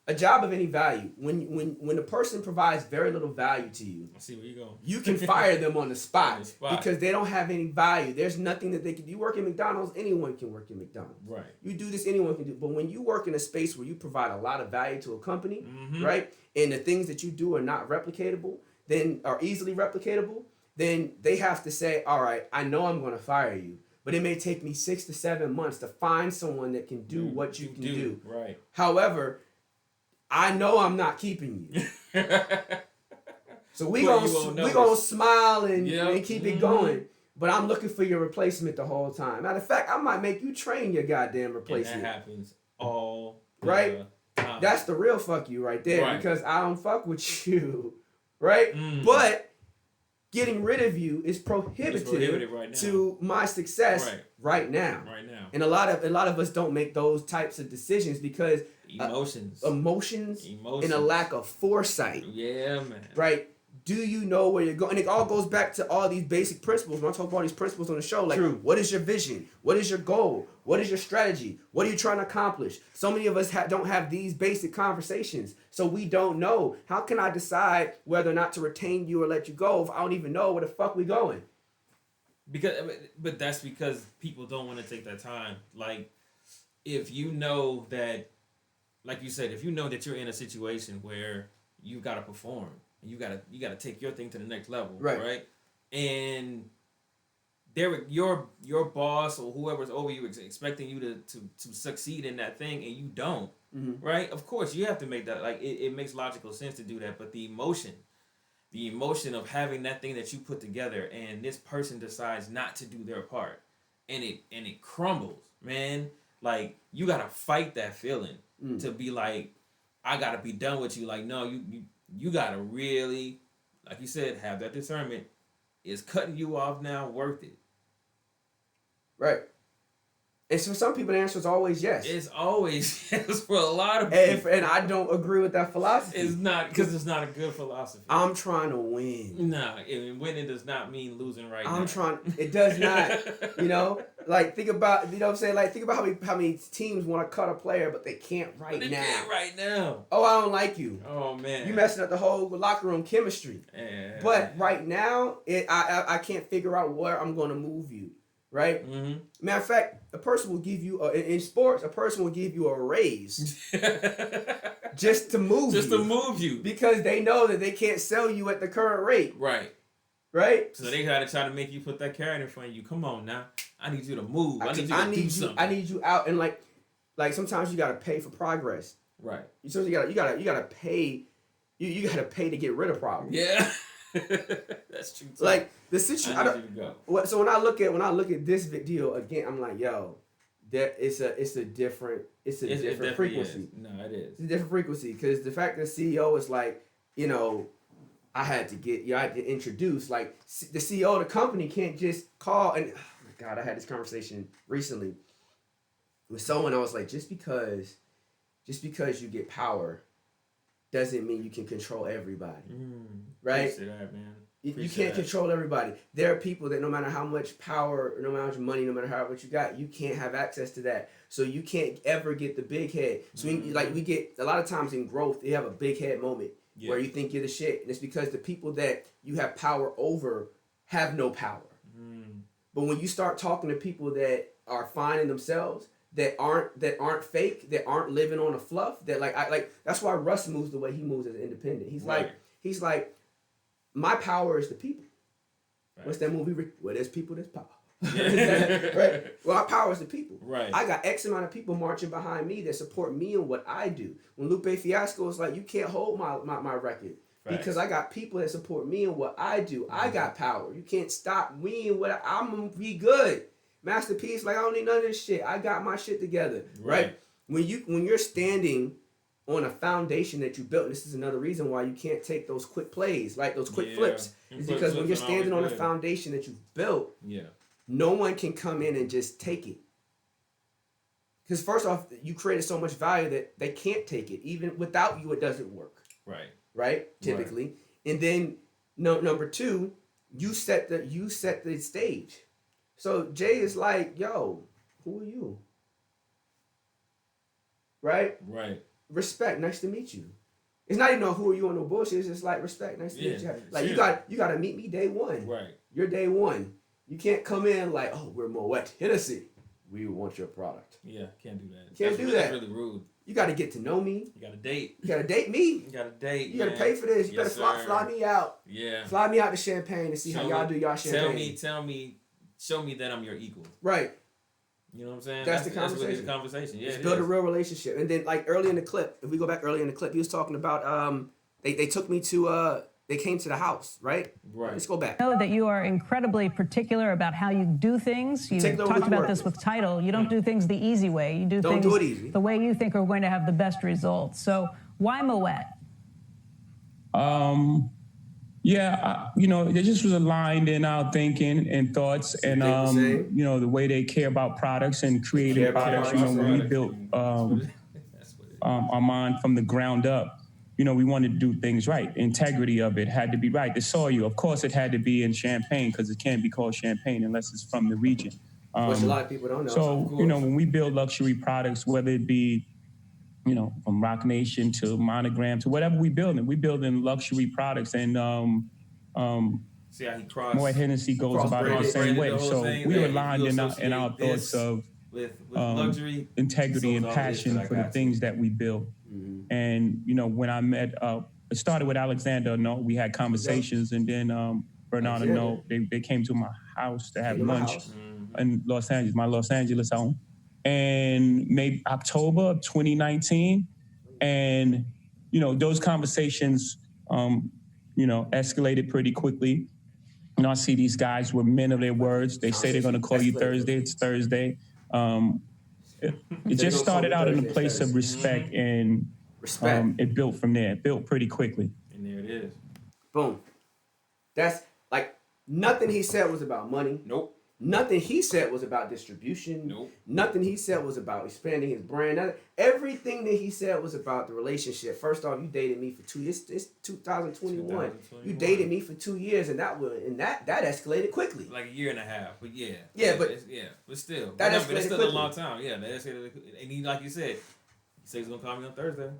A job of any value. When a person provides very little value to you, I see where you're going. You can fire them on the spot because they don't have any value. There's nothing that they can do. You work at McDonald's, anyone can work at McDonald's. Right. You do this, anyone can do. But when you work in a space where you provide a lot of value to a company, right, and the things that you do are not replicatable, then are easily replicatable, then they have to say, all right, I know I'm going to fire you, but it may take me 6 to 7 months to find someone that can do what you can do. Right. However, I know I'm not keeping you. So we gonna smile and keep it going. But I'm looking for your replacement the whole time. Matter of fact, I might make you train your goddamn replacement. And that happens all right? time. That's the real fuck you right there. Right. Because I don't fuck with you. Right? But getting rid of you is prohibitive right to my success right now. Right now. And a lot of us don't make those types of decisions because emotions and a lack of foresight. Yeah, man. Right? Do you know where you're going? And it all goes back to all these basic principles. When I talk about these principles on the show, like, what is your vision? What is your goal? What is your strategy? What are you trying to accomplish? So many of us don't have these basic conversations. So we don't know. How can I decide whether or not to retain you or let you go if I don't even know where the fuck we going? But that's because people don't want to take that time. Like, if you know that, like you said, if you know that you're in a situation where you got to perform and you got to take your thing to the next level, right? And your boss or whoever's over you is expecting you to succeed in that thing and you don't, right? Of course, you have to make that, like, it makes logical sense to do that, but the emotion of having that thing that you put together and this person decides not to do their part and it crumbles, man. Like, you got to fight that feeling to be like, I got to be done with you. Like, no, you got to really, like you said, have that discernment. Is cutting you off now worth it? Right. And so for some people, the answer is always yes. It's always yes for a lot of people. And I don't agree with that philosophy. It's not, because it's not a good philosophy. I'm trying to win. Nah, winning does not mean losing right now. It does not. You know, like think about, you know what I'm saying? Like think about how many teams want to cut a player, but they can't right They now. can't right now. Oh, I don't like you. Oh man, You messing up the whole locker room chemistry. Yeah. But right now, I can't figure out where I'm going to move you. Right? Mm-hmm. Matter of fact, a person will give you in sports. A person will give you a raise just to move you because they know that they can't sell you at the current rate. Right. Right. So they gotta try to make you put that carrot in front of you. Come on now, I need you to move. I need you to do something. I need you out, and like sometimes you gotta pay for progress. Right. So you gotta pay. You gotta pay to get rid of problems. Yeah. That's true too. Like the situation. I need you to go. So when I look at this video again, I'm like, yo, it's a different frequency. No, it is. It's a different frequency because the fact that CEO is like, you know, I had to introduce, like the CEO of the company can't just call and, oh my God, I had this conversation recently with someone. I was like, just because you get power doesn't mean you can control everybody. Right? Appreciate that, man. You can't control everybody. There are people that no matter how much power, no matter how much money, no matter how much you got, you can't have access to that. So you can't ever get the big head. So we get a lot of times in growth, you have a big head moment where you think you're the shit. And it's because the people that you have power over have no power. But when you start talking to people that are finding themselves, that aren't fake, that aren't living on a fluff, that that's why Russ moves the way he moves as an independent. He's like, my power is the people. Right. What's that movie? Well, there's people, there's power. Right? Well, our power is the people. Right. I got X amount of people marching behind me that support me and what I do. When Lupe Fiasco is like, you can't hold my record. Right. Because I got people that support me and what I do. I got power. You can't stop me and what I'm gonna be good. Masterpiece, like I don't need none of this shit. I got my shit together. Right? When you're standing on a foundation that you built, this is another reason why you can't take those quick plays, like those quick flips. Is because when you're standing on a foundation that you've built, no one can come in and just take it. Because first off, you created so much value that they can't take it. Even without you, it doesn't work. Right? Typically. Right. And then number two, you set the stage. So Jay is like, yo, who are you? Right? Respect, nice to meet you. It's not even who are you on no bullshit. It's just like respect, nice to meet you. Like you got to meet me day one. Right. You're day one. You can't come in like, oh, we're Moet Hennessy. We want your product. Yeah, can't do that. Can't do that. That's really rude. You got to get to know me. You got to date. You got to date me. You got to date. You got to pay for this. You better fly me out. Yeah. Fly me out to Champagne to see how y'all do y'all champagne. Tell me, show me that I'm your equal. Right. You know what I'm saying? That's the conversation. That's really the conversation. Yeah. Build a real relationship. And then like early in the clip, if we go back early in the clip, he was talking about they took me to they came to the house, right? Right. Let's go back. I know that you are incredibly particular about how you do things. You talked about this with Title. You don't do things the easy way. You do things the way you think are going to have the best results. So why Moet? It just was aligned in our thinking and thoughts and, the way they care about products and creating products. When we built Armand from the ground up, we wanted to do things right. Integrity of it had to be right. The soil, of course, it had to be in Champagne because it can't be called Champagne unless it's from the region. Which a lot of people don't know. So, when we build luxury products, whether it be, from Rock Nation to Monogram to whatever we building luxury products. And see how he crossed. Moet Hennessy goes about it the same way. So we were aligned in our thoughts of with luxury, integrity and passion for the things that we build. And, when I met, it started with Alexander. We had conversations, and then Bernardo, they came to my house to have lunch in Los Angeles, my Los Angeles home. And maybe October of 2019. And, those conversations, escalated pretty quickly. I see these guys were men of their words. They say they're going to call you Thursday. It's Thursday. It just started out in a place of respect, and it built from there. It built pretty quickly. And there it is. Boom. That's like nothing he said was about money. Nope. Nothing he said was about distribution. Nope. Nothing he said was about expanding his brand. Everything that he said was about the relationship. First off, you dated me for 2 years. It's 2021. You dated me for 2 years, and that escalated quickly. Like a year and a half, but yeah. Yeah, but still, that it's escalated still quickly. a long time. Yeah, that escalated. And he, like you said, he said he's gonna call me on Thursday.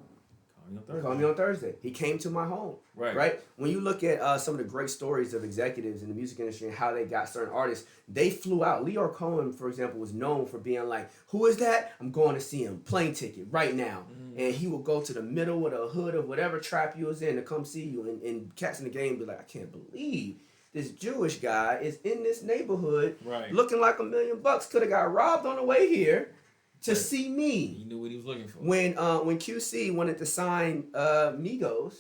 Call me on Thursday. He came to my home. Right. When you look at some of the great stories of executives in the music industry and how they got certain artists, they flew out. Leor Cohen, for example, was known for being like, "Who is that? I'm going to see him. Plane ticket right now." And he would go to the middle of the hood of whatever trap you was in to come see you. And cats in the game be like, "I can't believe this Jewish guy is in this neighborhood, looking like $1 million. Could have got robbed on the way here." To see me. He knew what he was looking for. When QC wanted to sign Migos,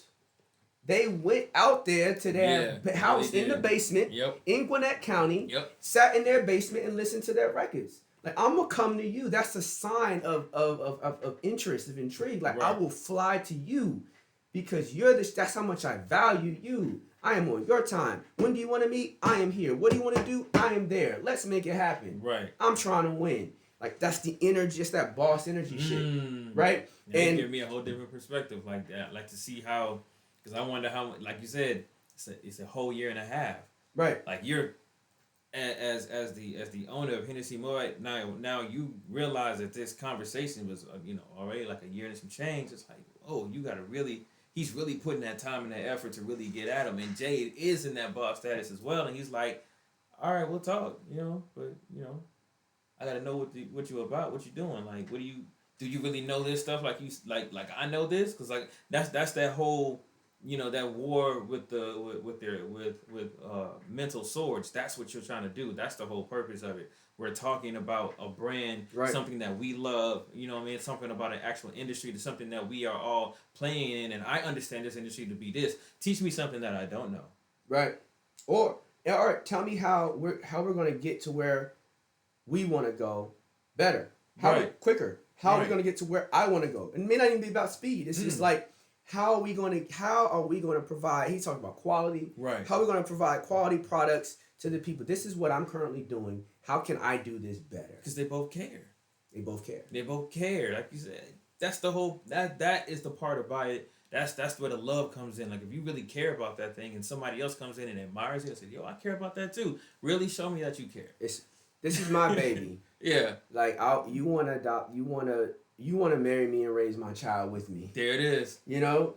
they went out there to their house in the basement in Gwinnett County, sat in their basement and listened to their records. Like, I'm gonna come to you. That's a sign of interest, of intrigue. Like, I will fly to you because that's how much I value you. I am on your time. When do you want to meet? I am here. What do you want to do? I am there. Let's make it happen. I'm trying to win. Like, that's the energy, it's that boss energy shit, right? And give me a whole different perspective like that. Like, to see how, because I wonder how, like you said, it's a whole year and a half, right? Like, you're as the owner of Hennessy-Moet, now you realize that this conversation was already like a year and some change. It's like, oh, you gotta really. He's really putting that time and that effort to really get at him, and Jay is in that boss status as well, and he's like, all right, we'll talk, but I gotta know what you about, what you doing, like, do you really know this stuff, like you like I know this, because like that's that whole that war with mental swords. That's what you're trying to do. That's the whole purpose of it. We're talking about a brand, something that we love, something about an actual industry, to something that we are all playing in, and I understand this industry to be this. Teach me something that I don't know. Right. Or tell me how we're gonna get to where we want to go better, quicker. How are we going to get to where I want to go? It may not even be about speed. It's just like, how are we going to provide? He's talking about quality. Right. How are we going to provide quality products to the people? This is what I'm currently doing. How can I do this better? Because they both care. They both care. Like you said, that's the whole. That is the part about it. That's where the love comes in. Like, if you really care about that thing, and somebody else comes in and admires it and says, "Yo, I care about that too." Really show me that you care. This is my baby. Like, you want to adopt, you want to marry me and raise my child with me. There it is.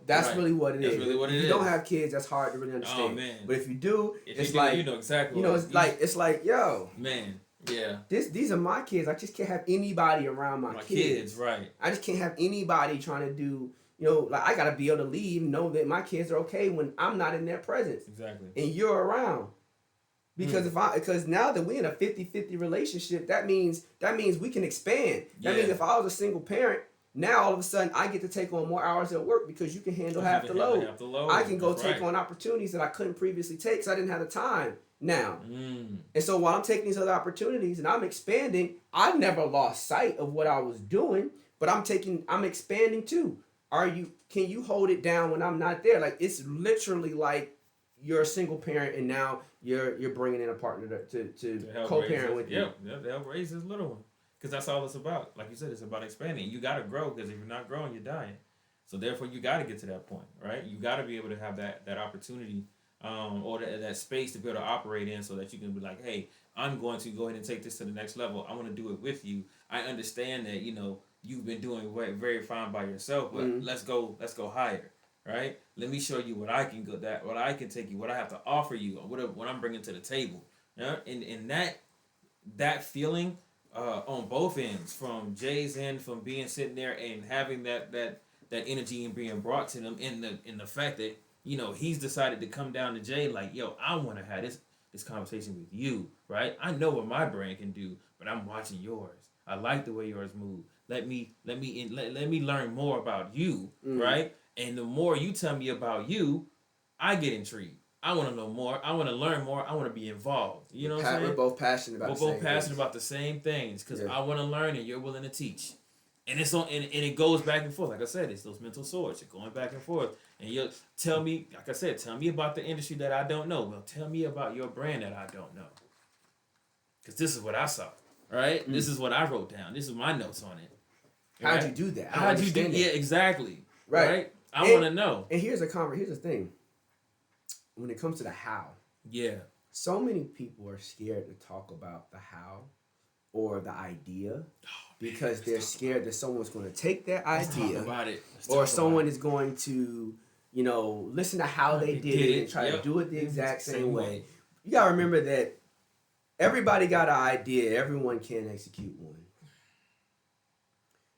That's really what it is. That's really what it is. If you don't have kids, that's hard to really understand. Oh, man. But if you do, it's like, you know exactly. It's like, yo. Man. Yeah. These are my kids. I just can't have anybody around my kids. Right. I just can't have anybody trying to do, like, I got to be able to leave and know that my kids are okay when I'm not in their presence. Exactly. And you're around. Because now that we're in a 50-50 relationship, that means we can expand. That means if I was a single parent, now all of a sudden I get to take on more hours at work because you can handle half the load. I can go take on opportunities that I couldn't previously take because I didn't have the time now. And so while I'm taking these other opportunities and I'm expanding, I never lost sight of what I was doing, but I'm expanding too. Can you hold it down when I'm not there? Like, it's literally like you're a single parent and now you're bringing in a partner to co-parent with you. Yeah, to help raise this little one. Because that's all it's about. Like you said, it's about expanding. You got to grow, because if you're not growing, you're dying. So therefore, you got to get to that point, right? You got to be able to have that opportunity or that space to be able to operate in, so that you can be like, hey, I'm going to go ahead and take this to the next level. I want to do it with you. I understand that, you've been doing very fine by yourself, but let's go higher. Right? Let me show you what I can what I can take you, what I have to offer you, what I'm bringing to the table. And that feeling on both ends, from Jay's end, from being sitting there and having that energy and being brought to them, in the fact that he's decided to come down to Jay like, yo, I want to have this conversation with you, right? I know what my brand can do, but I'm watching yours. I like the way yours move. Let me learn more about you, right? And the more you tell me about you, I get intrigued. I want to know more. I want to learn more. I want to be involved. You know what I'm saying? We're both passionate about the same things, because I want to learn and you're willing to teach. And it's on, and it goes back and forth. Like I said, it's those mental swords. You're going back and forth. And you'll tell me, like I said, tell me about the industry that I don't know. Well, tell me about your brand that I don't know. because this is what I saw. Right? This is what I wrote down. This is my notes on it. How'd you do that? How'd you do that? Yeah, exactly. Right. I want to know. And here's the thing. When it comes to the how. Yeah. So many people are scared to talk about the how or the idea because they're scared that someone's going to take their idea or someone is going to, listen to how they did it and try to do it the exact same way. You got to remember that everybody got an idea. Everyone can execute one.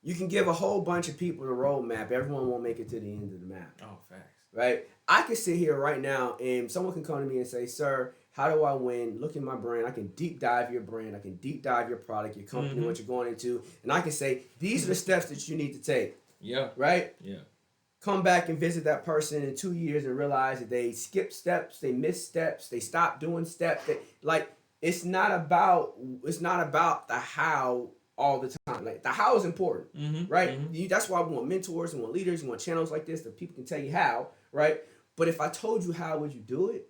You can give a whole bunch of people the roadmap. Everyone won't make it to the end of the map. Oh, facts. Right? I can sit here right now and someone can come to me and say, sir, how do I win? Look at my brand. I can deep dive your brand. I can deep dive your product, your company, what you're going into. And I can say, these are the steps that you need to take. Yeah. Right? Yeah. Come back and visit that person in 2 years and realize that they skipped steps, they missed steps, they stopped doing steps. It's not about the how all the time. Like the how is important, right? That's why we want mentors, we want leaders, we want channels like this that people can tell you how, right? But if I told you how, would you do it?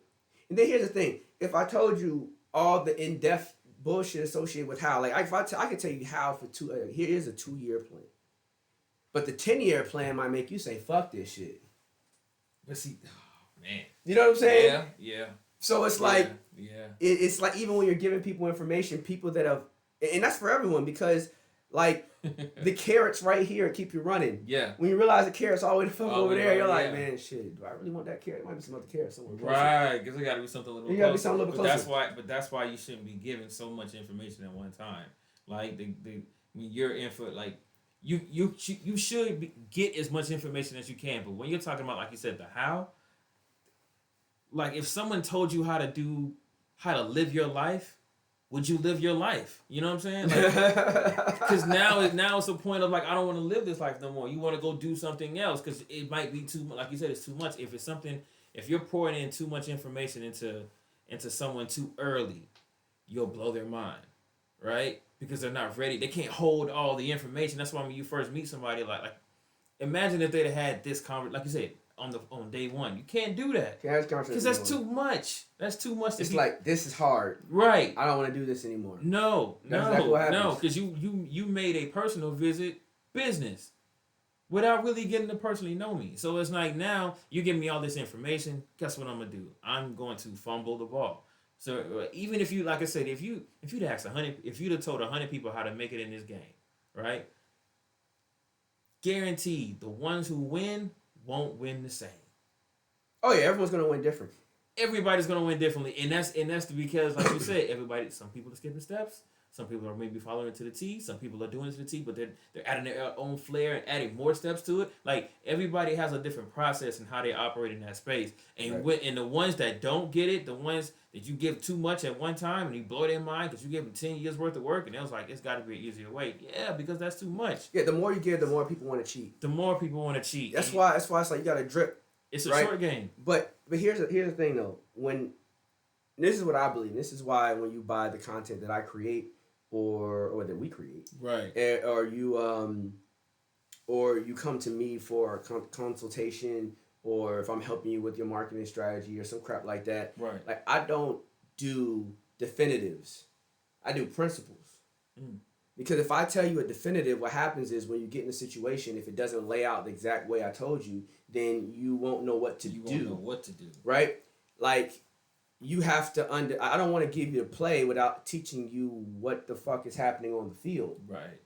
And then here's the thing: if I told you all the in-depth bullshit associated with how, I could tell you how for here is a 2-year plan, but the 10-year plan might make you say, "Fuck this shit." But see, oh, man, you know what I'm saying? Yeah. So it's it's like even when you're giving people information, people that have, and that's for everyone because the carrots right here keep you running. Yeah. When you realize the carrots all the way the fuck over there, you're like, man, shit, do I really want that carrot? There might be some other carrots somewhere closer. Right, because it got to be something a little bit closer. Something a little bit closer. But that's why you shouldn't be giving so much information at one time. Like when you're in for you should get as much information as you can. But when you're talking about, like you said, the how, like if someone told you how to live your life, would you live your life? You know what I'm saying? Because now it's a point of I don't want to live this life no more. You want to go do something else because it might be too much. Like you said, it's too much. If you're pouring in too much information into someone too early, you'll blow their mind, right? Because they're not ready. They can't hold all the information. That's why when you first meet somebody, imagine if they'd had this conversation, like you said, on day one. You can't do that. Because that's too much. That's too much. It's this is hard. Right. I don't want to do this anymore. No, because you made a personal visit business without really getting to personally know me. So it's like now you give me all this information. Guess what I'm gonna do? I'm going to fumble the ball. So even if you, like I said, if you'd asked 100, if you'd have told 100 people how to make it in this game, right? Guaranteed, the ones who win won't win the same. Oh yeah, everyone's gonna win different. Everybody's gonna win differently, and that's because, like you said, some people are skipping steps, some people are maybe following it to the T, some people are doing it to the T, but they're adding their own flair and adding more steps to it. Like everybody has a different process in how they operate in that space, and and the ones that don't get it, the ones that you give too much at one time and you blow their mind because you give them 10 years worth of work, and it was like it's got to be an easier way. Yeah, because that's too much. Yeah, the more you give, the more people want to cheat. The more people want to cheat. That's why it's like you got to drip. It's a short game. But here's the thing though. This is what I believe. This is why when you buy the content that I create or that we create, right? Or you come to me for a consultation, or if I'm helping you with your marketing strategy or some crap like that, right? Like I don't do definitives. I do principles. Because if I tell you a definitive, what happens is when you get in a situation, if it doesn't lay out the exact way I told you, then you won't know what to do. You won't know what to do. Right? Like, you have to I don't want to give you a play without teaching you what the fuck is happening on the field.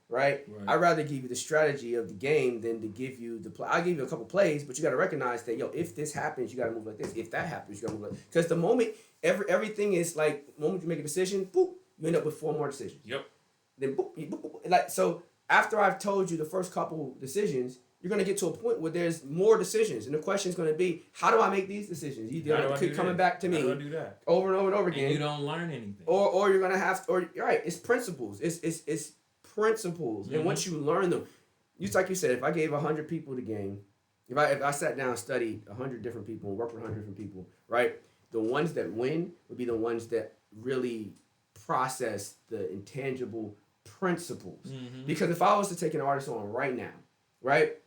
Right? I'd rather give you the strategy of the game than to give you the play. I'll give you a couple plays, but you got to recognize that, if this happens, you got to move like this. If that happens, you got to move like this. Because the moment, everything is like, the moment you make a decision, boop, you end up with 4 more decisions. Yep. Then boop, boop, boop, boop. So after I've told you the first couple decisions, you're going to get to a point where there's more decisions. And the question is going to be, how do I make these decisions? You keep coming back to me over and over and over again. And you don't learn anything. Or you're going to have to, or you're right, it's principles. It's principles. And once you learn them, just like you said, if I gave 100 people the game, if I sat down and studied 100 different people and worked with 100 different people, right? The ones that win would be the ones that really process the intangible principles. Because if I was to take an artist on right now, right,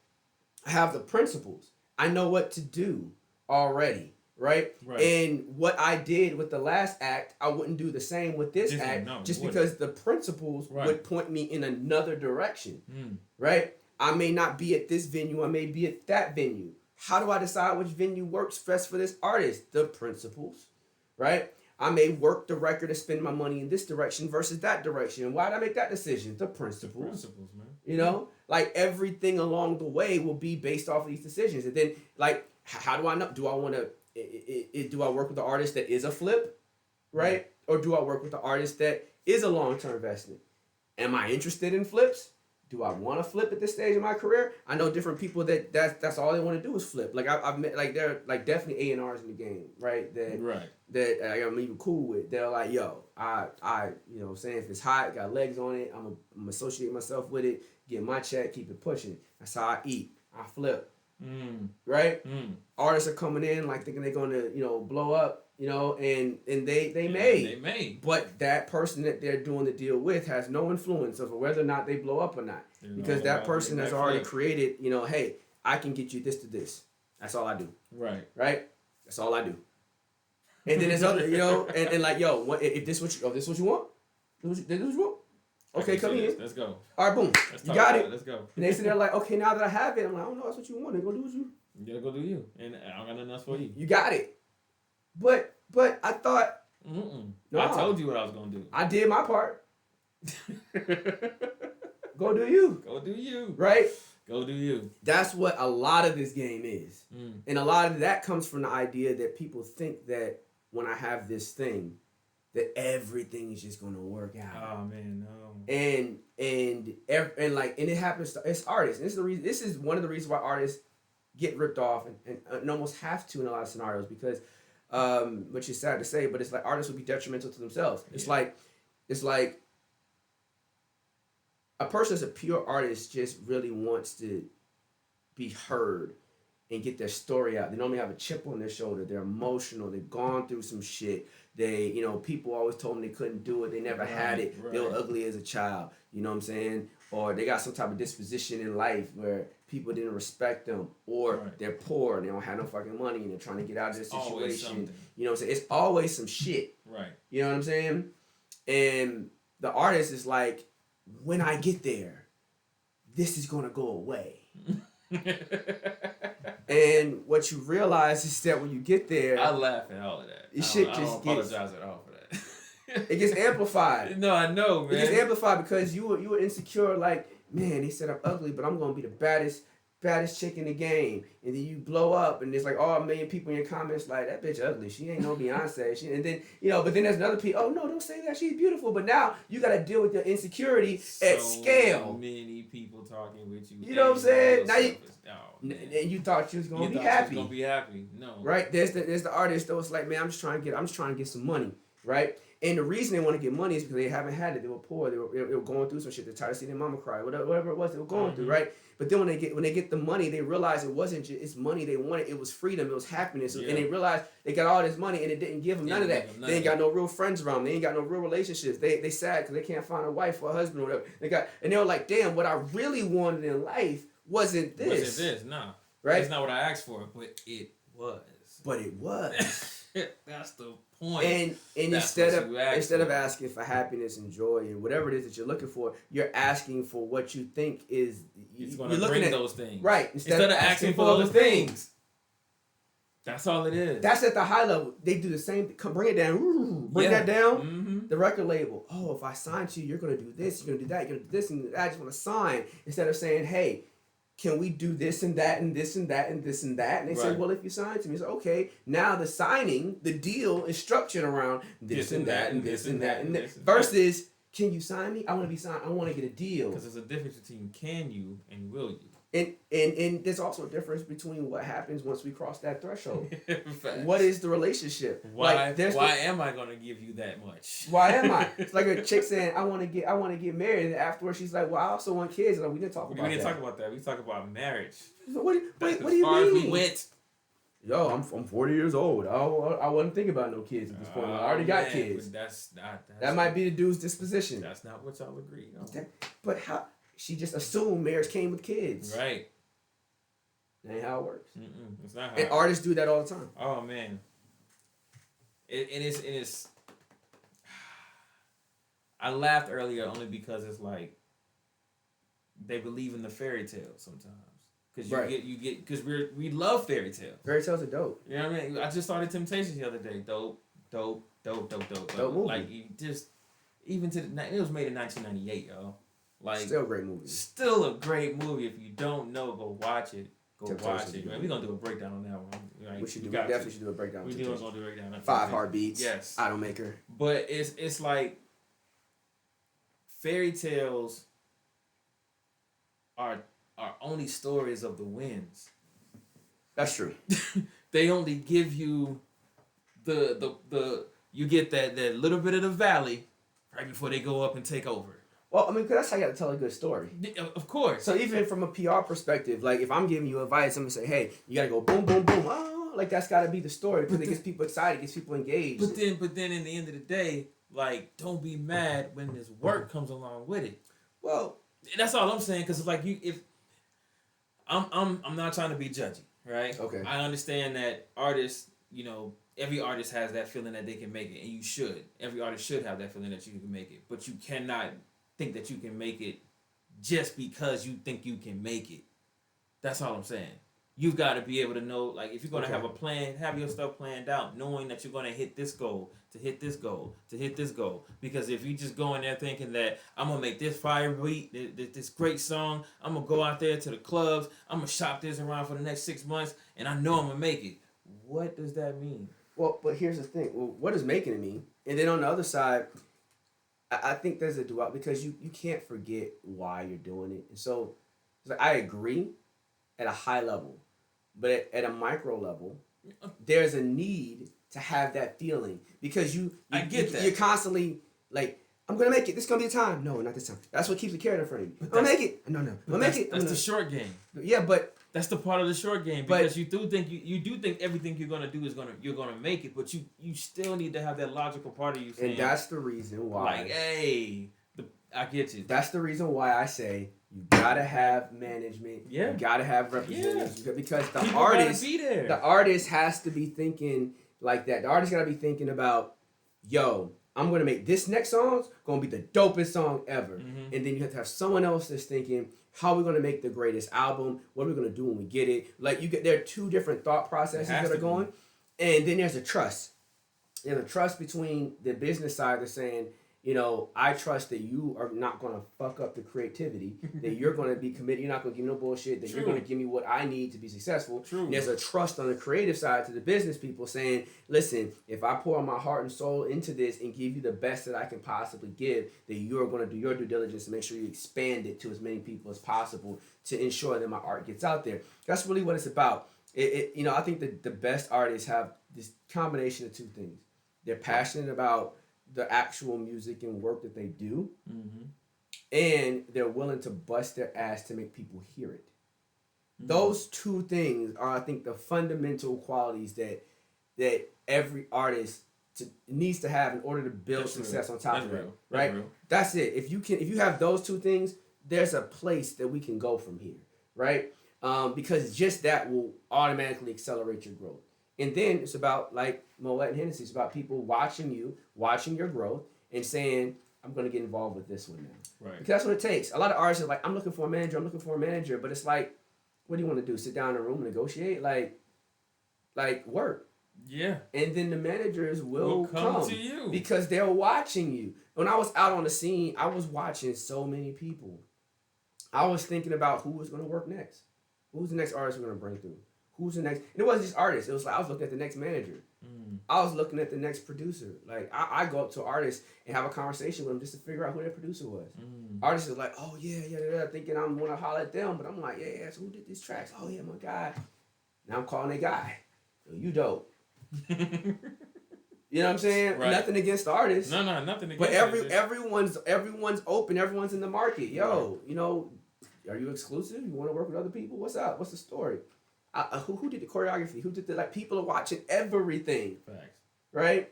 I have the principles. I know what to do already. right? And what I did with the last act, I wouldn't do the same with this act, just because the principles would point me in another direction, right? I may not be at this venue, I may be at that venue. How do I decide which venue works best for this artist? The principles, right? I may work the record and spend my money in this direction versus that direction. And why did I make that decision? The principles. The principles, man. You know, like everything along the way will be based off of these decisions. And then, like, how do I know? Do I want to? Do I work with the artist that is a flip, right? Or do I work with the artist that is a long-term investment? Am I interested in flips? Do I want to flip at this stage of my career? I know different people that's all they want to do is flip. Like I've met, like, they're like definitely A&Rs in the game, right? That I'm even cool with. They're like, yo, I you know what I'm saying, if it's hot, got legs on it, I'm associate myself with it, get my check, keep it pushing. That's how I eat. I flip. Right? Artists are coming in like thinking they're gonna, you know, blow up, you know, and they may. But that person that they're doing the deal with has no influence over whether or not they blow up or not. Because that person has already created, you know, hey, I can get you this to this. That's all I do. Right? That's all I do. And then there's other, you know, and like, yo, what if this what you this what you want? This what you want? Okay, come in. Let's go. All right, boom. You got it. Let's go. And they sit there like, okay, now that I have it, I'm like, I don't know, that's what you want. They're gonna do what you. You gotta go do you. And I don't got nothing else for you. You got it. But I thought. No, I told you what I was gonna do. I did my part. Go do you. Go do you. Right? Go do you. That's what a lot of this game is. And a lot of that comes from the idea that people think that when I have this thing, that everything is just gonna work out. Oh man, no. And it happens to it's artists. And this is one of the reasons why artists get ripped off and almost have to in a lot of scenarios, because which is sad to say, but it's like artists will be detrimental to themselves. It's like a person that's a pure artist just really wants to be heard and get their story out. They normally have a chip on their shoulder. They're emotional. They've gone through some shit. They, you know, people always told them they couldn't do it. They never had it. They were ugly as a child. You know what I'm saying? Or they got some type of disposition in life where people didn't respect them. Or they're poor and they don't have no fucking money and they're trying to get out of this situation. You know what I'm saying? It's always some shit. Right. You know what I'm saying? And the artist is like, when I get there, this is going to go away. And what you realize is that when you get there, I laugh at all of that. I don't apologize at all for that. It gets amplified. No, I know, man. It gets amplified because you were insecure. Like, man, they said I'm ugly, but I'm gonna be the baddest chick in the game. And then you blow up, and there's like all 1 million people in your comments like, that bitch ugly. She ain't no Beyonce. And then, you know, but then there's another people. Oh no, don't say that. She's beautiful. But now you got to deal with your insecurity at scale. So many people talking with you. You know what I'm saying? Now and you thought you was gonna be happy. You was gonna be happy. No. Right? There's the artist that was like, man, I'm just trying to get some money, right? And the reason they want to get money is because they haven't had it. They were poor. They were going through some shit. They're tired of seeing their mama cry. Whatever it was they were going through, right? But then when they get the money, they realize it wasn't just it's money they wanted. It was freedom. It was happiness. And they realized they got all this money and it didn't give them none of that. They ain't got no real friends around them. They ain't got no real relationships. They sad because they can't find a wife or a husband or whatever. And they were like, damn, what I really wanted in life wasn't this. Nah. Right? That's not what I asked for, but it was. But it was. That's the point. And instead of asking for happiness and joy and whatever it is that you're looking for, you're asking for what you think is it's going to bring those things. Right. Instead of asking for other things. That's all it is. That's at the high level. They do the same thing. Bring it down. Bring that down. Mm-hmm. The record label. Oh, if I sign to you, you're going to do this. You're going to do that. You're going to do this and that. I just want to sign. Instead of saying, hey, can we do this and that and this and that and this and that? And they say, well, if you sign to me, it's okay. Now the signing, the deal is structured around this and that and this and that and this. Versus, can you sign me? I want to be signed. I want to get a deal. Because there's a difference between can you and will you. And there's also a difference between what happens once we cross that threshold. What is the relationship? Why am I gonna give you that much? Why am I? It's like a chick saying, I want to get married, and afterwards she's like, well, I also want kids. And we didn't talk about that. We didn't talk about that. We talked about marriage. So what do you mean? As we went. Yo, I'm 40 years old. I wasn't thinking about no kids at this point. I already got kids. That might be the dude's disposition. That's not what y'all agreed on. But how? She just assumed marriage came with kids. Right. That ain't how it works. It's not how. And artists do that all the time. Oh man. It is. I laughed earlier only because it's like they believe in the fairy tale sometimes. Because you get because we love fairy tales. Fairy tales are dope. You know what I mean? I just started Temptations the other day. Dope movie. Like you just even to it was made in 1998, y'all. Like still a great movie. Still a great movie. If you don't know, go watch it. Go watch it. Man, we're gonna do a breakdown on that one. Right? We definitely should do a breakdown. We do gonna do a breakdown. 5 heartbeats. Yes. Idolmaker. But it's like fairy tales are only stories of the winds. That's true. They only give you the you get that little bit of the valley right before they go up and take over. Well, I mean, 'cause that's how you got to tell a good story. Of course. So even from a PR perspective, like if I'm giving you advice, I'm gonna say, hey, you gotta go boom, boom, boom. Oh, like that's gotta be the story because it gets people excited, gets people engaged. But then in the end of the day, like don't be mad when this work comes along with it. Well, that's all I'm saying because it's like if I'm not trying to be judgy, right? Okay. I understand that artists, every artist has that feeling that they can make it, and you should. Every artist should have that feeling that you can make it, but you cannot think that you can make it just because you think you can make it. That's all I'm saying. You've got to be able to know, like, if you're going to have a plan, have your stuff planned out, knowing that you're going to hit this goal, to hit this goal, to hit this goal. Because if you just go in there thinking that I'm going to make this fire beat, this great song, I'm going to go out there to the clubs, I'm going to shop this around for the next 6 months, and I know I'm going to make it. What does that mean? Well, but here's the thing. Well, what does making it mean? And then on the other side, I think there's a dual because you can't forget why you're doing it. And so like, I agree at a high level, but at a micro level, there's a need to have that feeling because I get that. You're constantly like, I'm going to make it. This is going to be a time. No, not this time. That's what keeps the carrot in front of you. I'm going to make it. No. I'm going to make it. That's the short game. Yeah, but that's the part of the short game because you do think everything you're gonna do you're gonna make it, but you still need to have that logical part of you saying. And that's the reason why. Like, hey, I get you. That's the reason why I say you gotta have management. Yeah. You gotta have representatives because the people artist, gotta be there. The artist has to be thinking like that. The artist gotta be thinking about, yo, I'm gonna make this next song's gonna be the dopest song ever, and then you have to have someone else that's thinking, how are we gonna make the greatest album? What are we gonna do when we get it? Like there are two different thought processes that are going, and then there's a trust. There's a trust between the business side that's saying, I trust that you are not gonna fuck up the creativity, that you're gonna be committed, you're not gonna give me no bullshit, that you're gonna give me what I need to be successful. True. And there's a trust on the creative side to the business people saying, listen, if I pour my heart and soul into this and give you the best that I can possibly give, that you're gonna do your due diligence to make sure you expand it to as many people as possible to ensure that my art gets out there. That's really what it's about. I think that the best artists have this combination of two things. They're passionate about the actual music and work that they do, and they're willing to bust their ass to make people hear it. Those two things are, I think, the fundamental qualities that every artist needs to have in order to build success on top of it. Right? That's it. If you have those two things, there's a place that we can go from here, right? Because just that will automatically accelerate your growth. And then it's about, like Moet and Hennessy, it's about people watching your growth, and saying, I'm going to get involved with this one now. Right. Because that's what it takes. A lot of artists are like, I'm looking for a manager. But it's like, what do you want to do? Sit down in a room and negotiate? Like work. Yeah. And then the managers will come to you. Because they're watching you. When I was out on the scene, I was watching so many people. I was thinking about who was going to work next. Who's the next artist we're going to bring through? Who's the next? And it wasn't just artists. It was like I was looking at the next manager. I was looking at the next producer. Like I go up to artists and have a conversation with them just to figure out who their producer was. Artists are like, oh yeah, thinking I'm gonna holler at them, but I'm like, yeah. So who did these tracks? Oh yeah, my guy. Now I'm calling a guy. Yo, you dope. You know what I'm saying? Right. Nothing against the artists. No, nothing against. But everyone's open. Everyone's in the market. Yo, are you exclusive? You want to work with other people? What's up? What's the story? Who did the choreography? Who did people are watching everything. Facts. Right?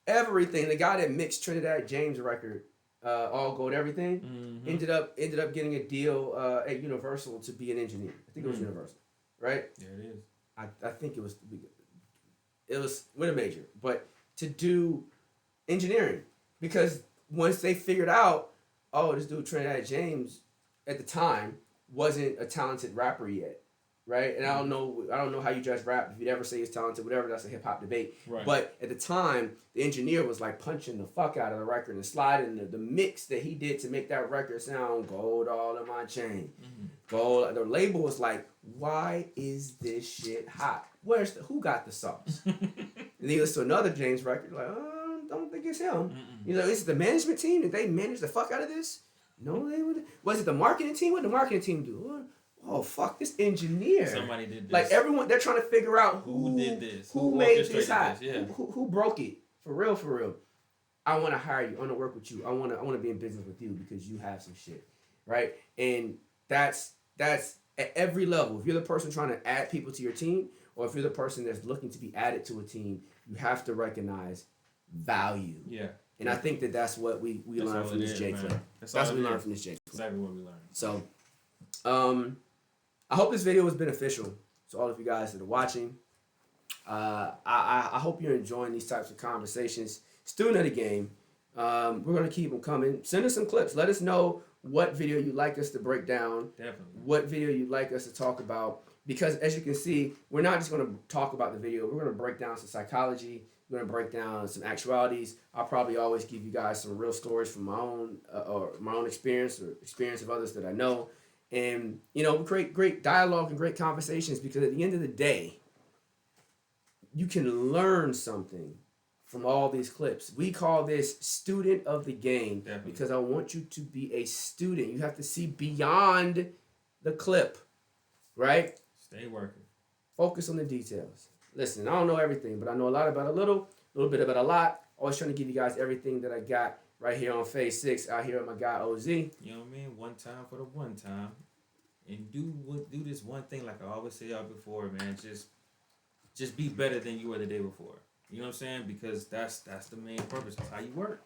Everything. The guy that mixed Trinidad James' record, All Gold Everything, ended up getting a deal at Universal to be an engineer. I think it was Universal. right? Yeah, it is. I think it was with a major, but to do engineering, because once they figured out, oh, this dude Trinidad James at the time wasn't a talented rapper yet, right? And I don't know how you judge rap. If you'd ever say he's talented, whatever, that's a hip hop debate. Right. But at the time, the engineer was like punching the fuck out of the record and sliding the mix that he did to make that record sound gold all in my chain. Mm-hmm. Gold. The label was like, why is this shit hot? Who got the sauce? And then he listen to another James record, like, oh, I don't think it's him. Mm-mm. You know, it's the management team. Did they manage the fuck out of this? No, they would. Was it the marketing team? What did the marketing team do? Oh fuck, this engineer. Somebody did this. Like everyone, they're trying to figure out who did this, who made this hot, yeah. who broke it. For real. I want to hire you. I want to work with you. I want to be in business with you because you have some shit, right? And that's at every level. If you're the person trying to add people to your team, or if you're the person that's looking to be added to a team, you have to recognize value. Yeah. And I think that's what we learned from this J Clip. That's what we learned from this J Clip. Exactly what we learned. So, I hope this video was beneficial to all of you guys that are watching. I hope you're enjoying these types of conversations. Student of the game. We're going to keep them coming. Send us some clips. Let us know what video you'd like us to break down. Definitely. What video you'd like us to talk about. Because as you can see, we're not just going to talk about the video. We're going to break down some psychology. We're going to break down some actualities. I'll probably always give you guys some real stories from my own or my own experience or experience of others that I know. And, we create great dialogue and great conversations because at the end of the day, you can learn something from all these clips. We call this student of the game. Definitely. Because I want you to be a student. You have to see beyond the clip, right? Stay working. Focus on the details. Listen, I don't know everything, but I know a lot about a little bit about a lot. Always trying to give you guys everything that I got right here on Phase 6, out here with my guy OZ. You know what I mean? One time for the one time. And do this one thing like I always say y'all before, man. Just be better than you were the day before. You know what I'm saying? Because that's the main purpose. That's how you work.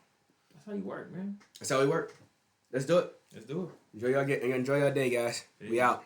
That's how you work, man. That's how we work. Let's do it. Let's do it. Enjoy your day, guys. Peace. We out.